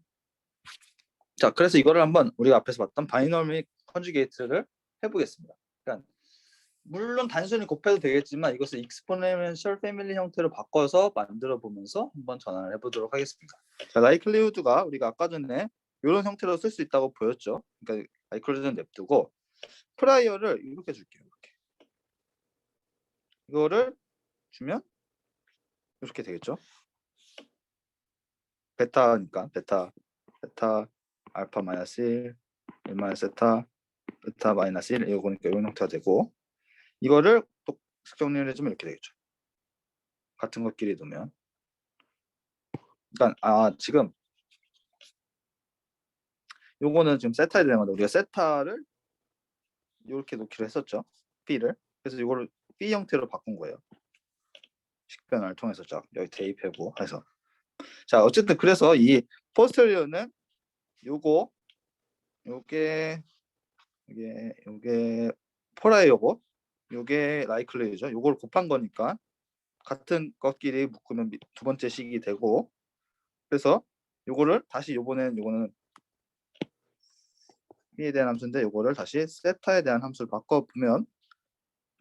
자 그래서 이거를 한번 우리가 앞에서 봤던 바이너믹 컨주게이트를 해보겠습니다. 그러니까 물론 단순히 곱해도 되겠지만 이것을 익스포넨셜 패밀리 형태로 바꿔서 만들어 보면서 한번 전환을 해보도록 하겠습니다. 자, likelihood가 우리가 아까 전에 이런 형태로 쓸 수 있다고 보였죠. 그러니까 likelihood는 냅두고 프라이어를 이렇게 줄게요. 이렇게 이거를 주면 이렇게 되겠죠. 베타니까 베타 알파 마이너스 1 마이너스 베타 마이너스 1 이거니까 이런 형태가 되고 이거를 또 정리를 해주면 이렇게 되겠죠. 같은 것끼리 두면 그러니까 지금 요거는 지금 세타에 대한 건데 우리가 세타를 이렇게 놓기로 했었죠. B를. 그래서 이거를 B 형태로 바꾼 거예요. 식변을 통해서 쫙 여기 대입하고 해서 자 어쨌든 그래서 이 포스터리어는 요게 포라이어고 요게 라이클리죠. 요걸 곱한 거니까 같은 것끼리 묶으면 두 번째 식이 되고 그래서 요거를 다시 요거는 B에 대한 함수인데 요거를 다시 세타에 대한 함수를 바꿔보면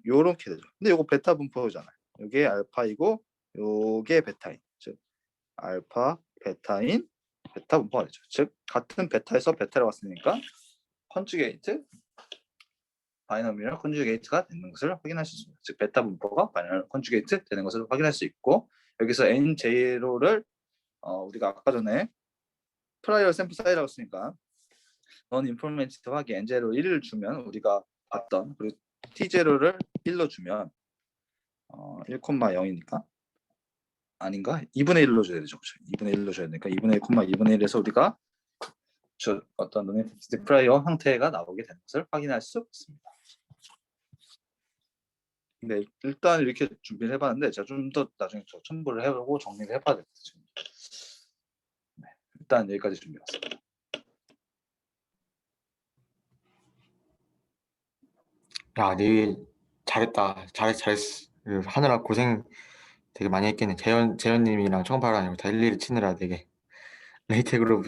요렇게 되죠. 근데 요거 베타 분포잖아요. 요게 알파이고 요게 베타인. 즉 알파 베타인 베타 분포가 되죠. 즉 같은 베타에서 베타로 왔으니까 컨주게이트 바이너미럴 컨주게이트가 되는 것을 확인할 수 있습니다. 즉 베타 분포가 바이너미럴 컨주게이트 되는 것을 확인할 수 있고 여기서 n0를 우리가 아까 전에 프라이어 샘플 사이즈라고 했으니까 넌 인포메이티브하게 n0 1을 주면 우리가 봤던 그리고 t0를 1로 주면 1,0이니까 아닌가? 2분의 1로 줘야 되죠. 2분의 1로 줘야 되니까 2분의 1, 2분의 1에서 우리가 어떤 논리텍스트 프라이어 형태가 나오게 되는 것을 확인할 수 있습니다. 네, 일단 이렇게 준비를 해봤는데 제가 좀 더 나중에 첨부를 해보고 정리를 해봐야 될 것 같아요. 네, 일단 여기까지 준비해봤습니다. 야, 네 잘했다. 잘했어. 하느라 고생 되게 많이 했겠네. 재현님이랑 청파랑 다 일일이 치느라 되게 레이텍으로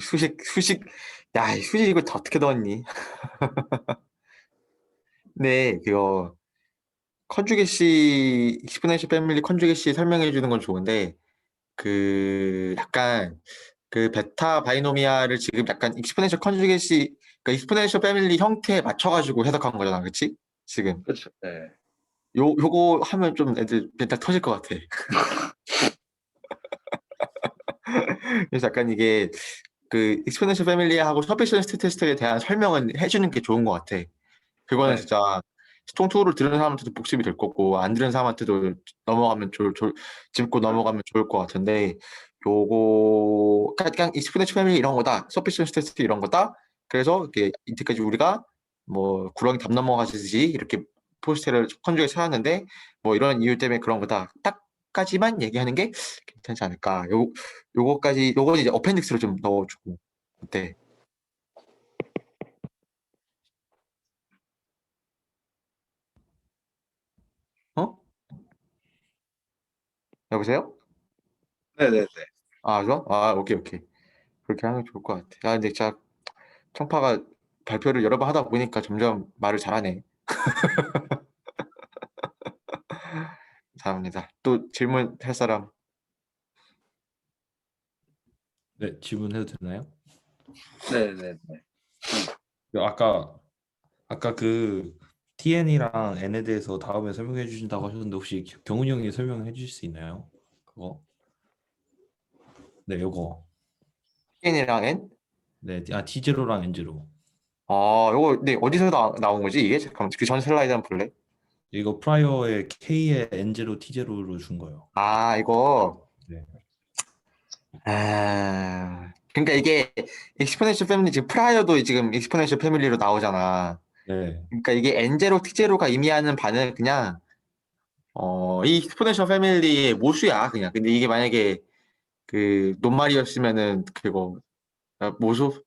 야, 이 수식 이거 다 어떻게 넣었니? 네, 그거 컨주게시 익스포넨셜 패밀리 컨주게시 설명해 주는 건 좋은데 그 약간 그 베타 바이노미알을 지금 약간 익스포넨셜 컨주게시 그러니까 익스포넨셜 패밀리 형태에 맞춰가지고 해석한 거잖아, 그렇지? 지금 그렇죠. 네. 요거 하면 좀 애들 멘탈 터질 것 같아. 그래서 약간 이게 그 익스포넨셜 패밀리하고 서피션스 테스트에 대한 설명은 해주는 게 좋은 것 같아. 그거는 네. 진짜 스톤2를 들은 사람한테도 복습이 될 거고 안 들은 사람한테도 넘어가면 짚고 넘어가면 좋을 것 같은데 요거 그냥 익스포넨셜 패밀리 이런 거다. 서피션스 테스트 이런 거다. 그래서 이렇게 이때까지 우리가 뭐 구렁이 담 넘어가듯이 이렇게 포스트를 컨주에 찾았는데 뭐 이런 이유 때문에 그런 거다. 딱까지만 얘기하는 게 괜찮지 않을까. 요거 이제 어펜딕스로 좀 넣어주고 어때? 어? 여보세요? 네네네. 아, 좋아? 아, 오케이, 오케이. 그렇게 하면 좋을 것 같아. 아, 근데 진짜 청파가 발표를 여러 번 하다 보니까 점점 말을 잘하네. 감사합니다. 또 질문할 사람? 네, 질문해도 되나요? 네네네. 아까 그 TN이랑 N에 대해서 다음에 설명해 주신다고 하셨는데 혹시 경훈이 형이 설명해 주실 수 있나요? 그거? 네, 요거. N이랑 N? 네, T0랑 N0. 요거, 네, 어디서 나온 거지, 이게? 잠깐만, 그 전 슬라이드 한번 볼래? 이거 프라이어의 K에 N0, T0로 준 거예요. 아, 이거. 네. 그러니까 이게 익스포넨셜 패밀리, 지금 프라이어도 지금 익스포넨셜 패밀리로 나오잖아. 네. 그러니까 이게 N0, T0가 의미하는 바는 그냥, 이 익스포넨셜 패밀리의 모수야, 그냥. 근데 이게 만약에 그 논말이었으면은 그거 모수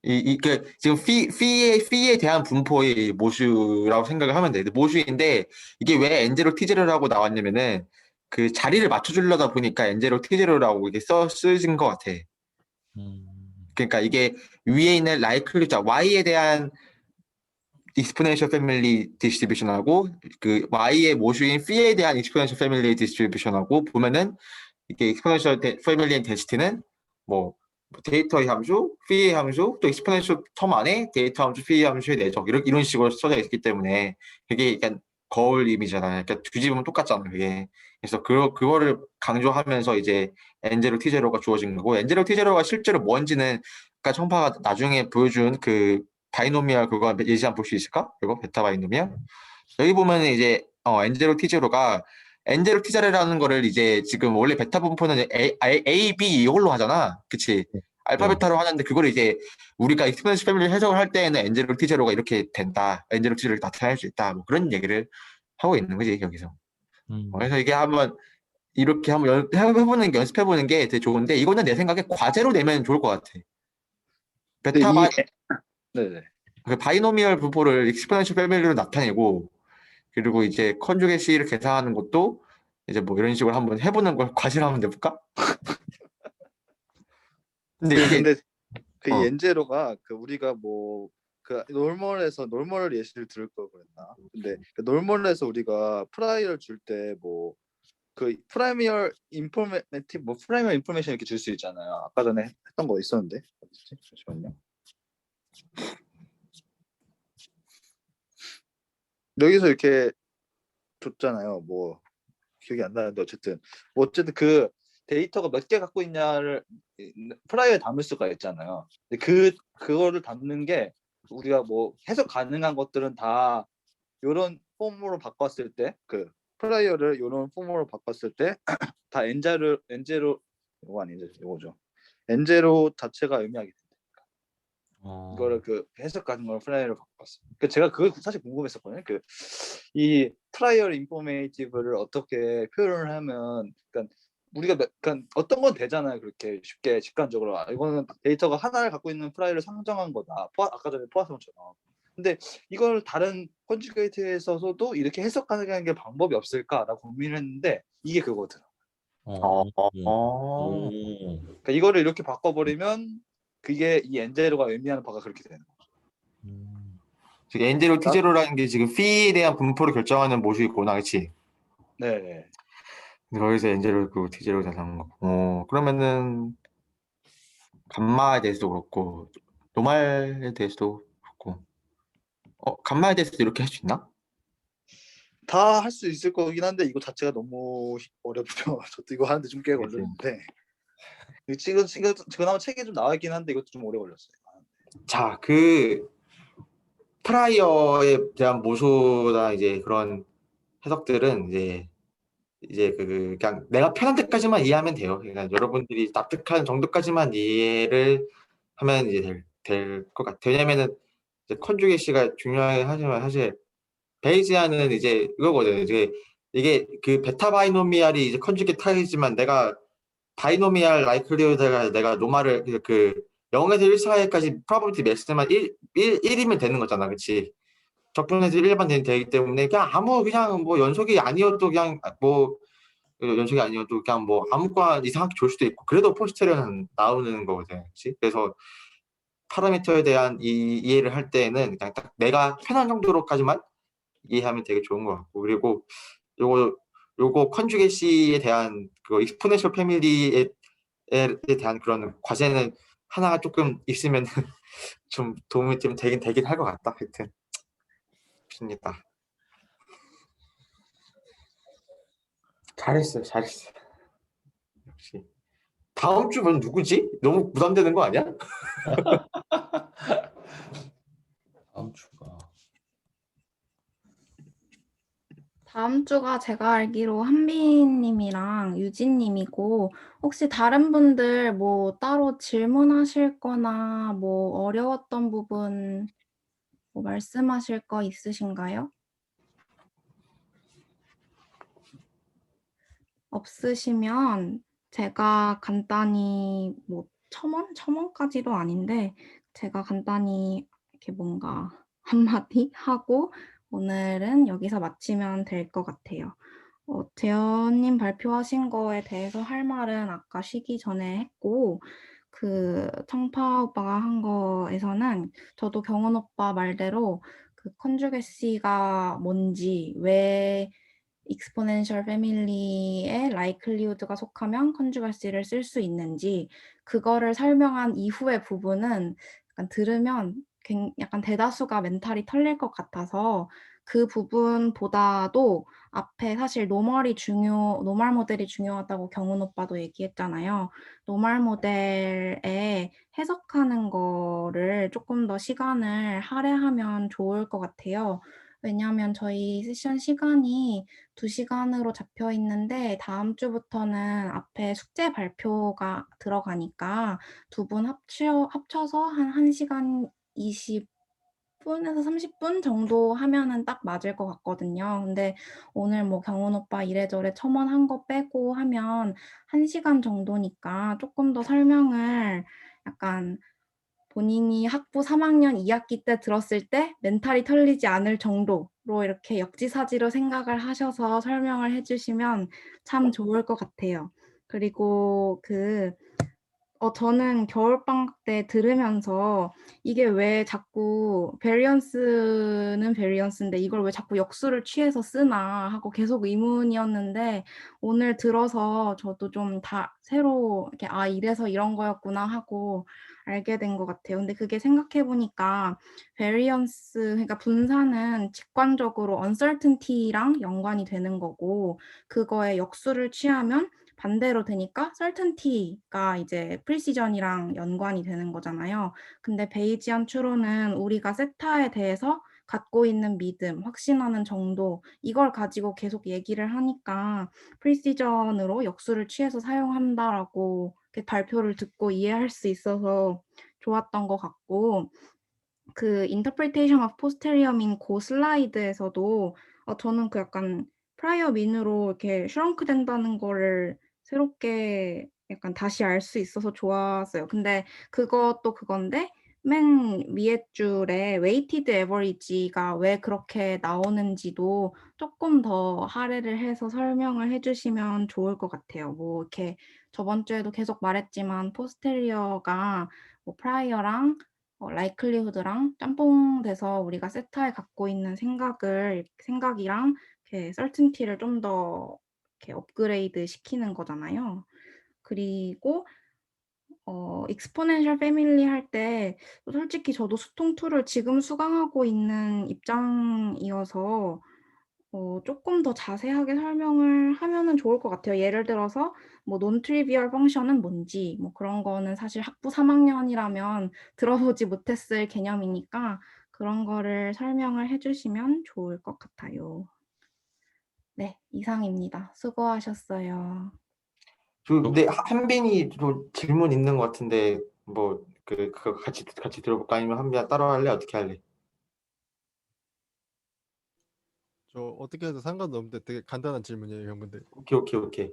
그 지금 피에 대한 분포의 모수라고 생각을 하면 돼. 근데 모수인데 이게 왜 엔제로 티제로라고 나왔냐면은 그 자리를 맞춰주려다 보니까 엔제로 티제로라고 이게 쓰진 것 같아. 음, 그러니까 이게 위에 있는 라이클리자 y에 대한 익스포넨셜 패밀리 디스트리뷰션하고 그 y의 모수인 p에 대한 익스포넨셜 패밀리 디스트리뷰션하고 보면은 이게 익스포넨셜 패밀리의 데시티는 뭐 데이터의 함수, 피의 함수, 또 익스포넨셜 텀 안에 데이터 함수, 피의 함수의 내적 이런 식으로 써져 있기 때문에 그게 약간 거울 이미지잖아요. 그러니까 뒤집으면 똑같잖아 그게. 그래서 그거를 강조하면서 이제 엔제로 티제로가 주어진 거고 엔제로 티제로가 실제로 뭔지는 아까 청파가 나중에 보여준 그 바이노미얼 그거 예시 한번 볼 수 있을까? 그거 베타 바이노미얼? 여기 보면은 이제 엔제로 티제로가 엔제로 티제로라는 거를 이제 지금 원래 베타 분포는 A, B 이걸로 하잖아. 그치? 알파 네. 베타로 하는데 그걸 이제 우리가 익스포넨셜 패밀리 해석을 할 때에는 엔제로 티제로가 이렇게 된다. 엔제로 티제로를 나타낼 수 있다. 뭐 그런 얘기를 하고 있는 거지 여기서. 그래서 이게 한번 이렇게 한번 해보는 게 연습해보는 게 되게 좋은데 이거는 내 생각에 과제로 내면 좋을 것 같아. 근데 베타 네네. 그 바이노미얼 분포를 익스포넨셜 패밀리로 나타내고 그리고 이제 컨주게시를 계산하는 것도 이제 뭐 이런 식으로 한번 해보는 걸 과제로 한번 내볼까? 근데 이게 근데 그 어. 엔제로가 그 우리가 뭐 그 놀멀을 예시를 들을 걸 그랬나? 근데 그 놀멀에서 우리가 프라이어를 줄 때 뭐 그 프라이미얼 인포메이티브 뭐 프라이미얼 인포메이션 이렇게 줄 수 있잖아요. 아까 전에 했던 거 있었는데 어디지? 잠시만요. 여기서 이렇게 줬잖아요. 뭐 기억이 안 나는데 어쨌든 그 데이터가 몇 개 갖고 있냐를 프라이어에 담을 수가 있잖아요. 근데 그거를 담는 게 우리가 뭐 해석 가능한 것들은 다 요런 폼으로 바꿨을 때 그 프라이어를 요런 폼으로 바꿨을 때 다 엔제로 이거 아니죠 이거죠. 엔제로 자체가 의미하게 된다. 이거를 그 해석 가능한 걸 프라이어로 바꿨어요. 그 제가 그걸 사실 궁금했었거든요. 그 이 프라이어 인포메이티브를 어떻게 표현을 하면 그러니까 우리가 그러니까 어떤 건 되잖아요. 그렇게 쉽게 직관적으로 이거는 데이터가 하나를 갖고 있는 프라이어를 상정한 거다. 아까 전에 포화성처럼. 근데 이걸 다른 컨주게이트에서도 이렇게 해석하는 게 방법이 없을까라고 고민을 했는데 이게 그거더라. 어, 오. 그러니까 이거를 이렇게 바꿔버리면 그게 이 엔제로가 의미하는 바가 그렇게 되는 거죠. 지금 엔제로 티제로라는 게 지금 피에 대한 분포를 결정하는 모듈이구나, 그렇지? 네. 거기서 엔제로 그 티제로 다 나온 거. 그러면은 감마에 대해서도 그렇고 노말에 대해서도 그렇고. 감마에 대해서도 이렇게 할 수 있나? 다 할 수 있을 거긴 한데 이거 자체가 너무 어렵죠. 저도 이거 하는데 좀 꽤 그치. 걸렸는데 지금 그나마 책이 좀 나와 있긴 한데 이것도 좀 오래 걸렸어요. 자, 그 프라이어에 대한 모소나 이제 그런 해석들은 이제 그냥 내가 편한 데까지만 이해하면 돼요. 그러니까 여러분들이 납득하는 정도까지만 이해를 하면 이제 될 것 같아요. 왜냐면은 이제 컨주게시가 중요하긴 하지만 사실 베이지아는 이제 이거거든요. 이게 그 베타 바이노미알이 이제 컨주게 타이지만 내가 바이노미알 라이클리후드가 내가 노말을 그 0에서 1 사이까지 프로버비티 맥스만 1이면 되는 거잖아. 그치? 적분해서 1만 되기 때문에 그냥 뭐 연속이 아니어도 그냥 뭐 연속이 아니어도 그냥 뭐 아무거나 이상하게 줄 수도 있고 그래도 포스테리어는 나오는 거거든. 그치? 그래서 파라미터에 대한 이해를 할 때는 그냥 딱 내가 편한 정도로까지만 이해하면 되게 좋은 것 같고 그리고 요거 컨주게시에 대한 그 익스포넨셜 패밀리에 대한 그런 과제는 하나가 조금 있으면 좀 도움이 좀 되긴 할 것 같다. 하여튼 좋습니다. 잘했어요. 역시 다음 주면 누구지? 너무 부담되는 거 아니야? 다음 주가 다음 주가 제가 알기로 한빈님이랑 유진님이고 혹시 다른 분들 뭐 따로 질문하실 거나 뭐 어려웠던 부분 뭐 말씀하실 거 있으신가요? 없으시면 제가 간단히 뭐 첨언까지도 아닌데 제가 간단히 이렇게 뭔가 한마디 하고 오늘은 여기서 마치면 될 것 같아요. 재현님 발표하신 거에 대해서 할 말은 아까 쉬기 전에 했고 그 청파 오빠가 한 거에서는 저도 경훈 오빠 말대로 그 컨주게시가 뭔지 왜 익스포넨셜 패밀리의 라이클리우드가 속하면 컨주거시를 쓸 수 있는지 그거를 설명한 이후의 부분은 약간 들으면 약간 대다수가 멘탈이 털릴 것 같아서 그 부분보다도 앞에 사실 노멀 모델이 중요하다고 경훈 오빠도 얘기했잖아요. 노멀 모델에 해석하는 거를 조금 더 시간을 할애하면 좋을 것 같아요. 왜냐하면 저희 세션 시간이 2시간으로 잡혀 있는데 다음 주부터는 앞에 숙제 발표가 들어가니까 두 분 합쳐서 한 1시간 20분에서 30분 정도 하면은 딱 맞을 것 같거든요. 근데 오늘 뭐 경훈 오빠 이래저래 첨언한 거 빼고 하면 1시간 정도니까 조금 더 설명을 약간 본인이 학부 3학년 2학기 때 들었을 때 멘탈이 털리지 않을 정도로 이렇게 역지사지로 생각을 하셔서 설명을 해주시면 참 좋을 것 같아요. 그리고 저는 겨울방학 때 들으면서 이게 왜 자꾸 베리언스는 베리언스인데 이걸 왜 자꾸 역수를 취해서 쓰나 하고 계속 의문이었는데 오늘 들어서 저도 좀 다 새로 이렇게 이래서 이런 거였구나 하고 알게 된 것 같아요. 근데 그게 생각해 보니까 베리언스 그러니까 분산은 직관적으로 uncertainty랑 연관이 되는 거고 그거에 역수를 취하면 반대로 되니까 certainty가 이제 precision이랑 연관이 되는 거잖아요. 근데 베이지안 추론은 우리가 세타에 대해서 갖고 있는 믿음, 확신하는 정도 이걸 가지고 계속 얘기를 하니까 precision으로 역수를 취해서 사용한다라고 이렇게 발표를 듣고 이해할 수 있어서 좋았던 것 같고 그 interpretation of posterior인 그 슬라이드에서도 저는 그 약간 프라이어 민으로 이렇게 슈렁크 된다는 거를 새롭게 약간 다시 알 수 있어서 좋았어요. 근데 그것도 그건데 맨 위에 줄에 웨이티드 에버리지가 왜 그렇게 나오는지도 조금 더 할애를 해서 설명을 해주시면 좋을 것 같아요. 뭐 이렇게 저번 주에도 계속 말했지만 포스테리어가 뭐 프라이어랑 라이클리후드랑 짬뽕돼서 우리가 세타에 갖고 있는 생각이랑 이렇게 설튼티를 좀 더 이렇게 업그레이드 시키는 거잖아요. 그리고 익스포넨셜 패밀리 할 때 솔직히 저도 수통 2를 지금 수강하고 있는 입장이어서 조금 더 자세하게 설명을 하면은 좋을 것 같아요. 예를 들어서 뭐 논 트리비얼 펑션은 뭔지 뭐 그런 거는 사실 학부 3학년이라면 들어보지 못했을 개념이니까 그런 거를 설명을 해주시면 좋을 것 같아요. 네, 이상입니다. 수고하셨어요. 근데 한빈이 좀 질문 있는 것 같은데 뭐 그거 같이 들어볼까? 아니면 한빈아 따로 할래? 어떻게 할래? 저 어떻게 해도 상관없는데 되게 간단한 질문이에요, 형. 근데 오케이.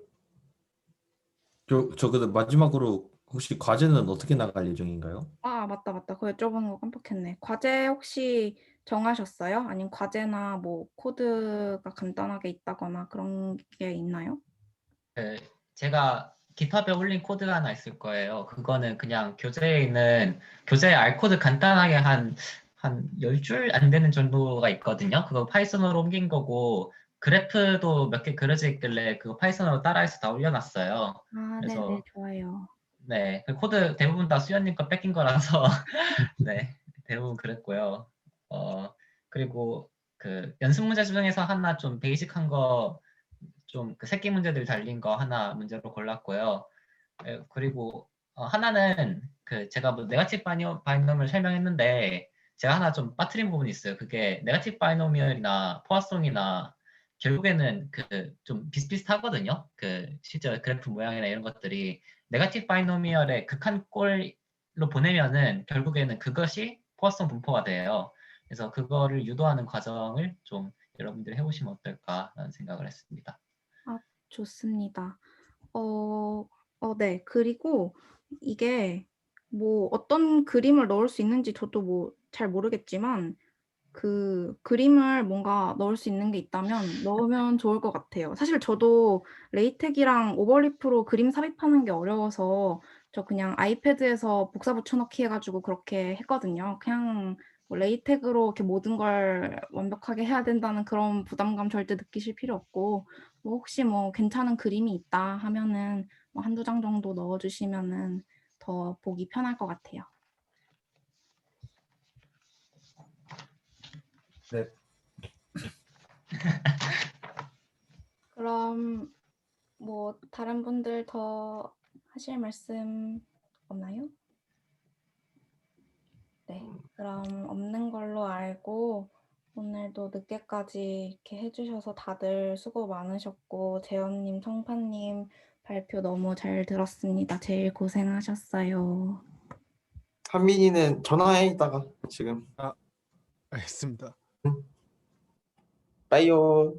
저 근데 마지막으로 혹시 과제는 어떻게 나갈 예정인가요? 아, 맞다. 그거 여쭤보는 거 깜빡했네. 과제 혹시 정하셨어요? 아니면 과제나 뭐 코드가 간단하게 있다거나 그런 게 있나요? 그 제가 깃허브에 올린 코드가 하나 있을 거예요. 그거는 그냥 교재에 있는 교재 R 코드 간단하게 한 10줄 안 되는 정도가 있거든요. 그거 파이썬으로 옮긴 거고 그래프도 몇 개 그려져 있길래 그거 파이썬으로 따라해서 다 올려놨어요. 아, 네네, 그래서 좋아요. 네, 그 코드 대부분 다 수연님 거 뺏긴 거라서 네, 대부분 그랬고요. 그리고 그 연습 문제 중에서 하나 좀 베이직한 거 좀 그 새끼 문제들 달린 거 하나 문제로 골랐고요. 그리고 하나는 그 제가 뭐 네거티브 바이노미얼 설명했는데 제가 하나 좀 빠뜨린 부분이 있어요. 그게 네거티브 바이노미얼이나 포화송이나 결국에는 그 좀 비슷비슷하거든요. 그 실제 그래프 모양이나 이런 것들이 네거티브 바이노미얼의 극한꼴로 보내면은 결국에는 그것이 포화송 분포가 돼요. 그래서 그거를 유도하는 과정을 좀 여러분들이 해보시면 어떨까라는 생각을 했습니다. 아, 좋습니다. 네. 그리고 이게 뭐 어떤 그림을 넣을 수 있는지 저도 뭐 잘 모르겠지만 그 그림을 뭔가 넣을 수 있는 게 있다면 넣으면 좋을 것 같아요. 사실 저도 레이텍이랑 오버리프로 그림 삽입하는 게 어려워서 저 그냥 아이패드에서 복사 붙여넣기 해가지고 그렇게 했거든요. 그냥 뭐 레이텍으로 이렇게 모든 걸 완벽하게 해야 된다는 그런 부담감 절대 느끼실 필요 없고 뭐 혹시 뭐 괜찮은 그림이 있다 하면은 뭐 한두 장 정도 넣어주시면은 더 보기 편할 것 같아요. 네. 그럼 뭐 다른 분들 더 하실 말씀 없나요? 네, 그럼 없는 걸로 알고 오늘도 늦게까지 이렇게 해주셔서 다들 수고 많으셨고 재현님, 성파님 발표 너무 잘 들었습니다. 제일 고생하셨어요. 한빈이는 전화해 이따가 지금. 알겠습니다. 빠이요.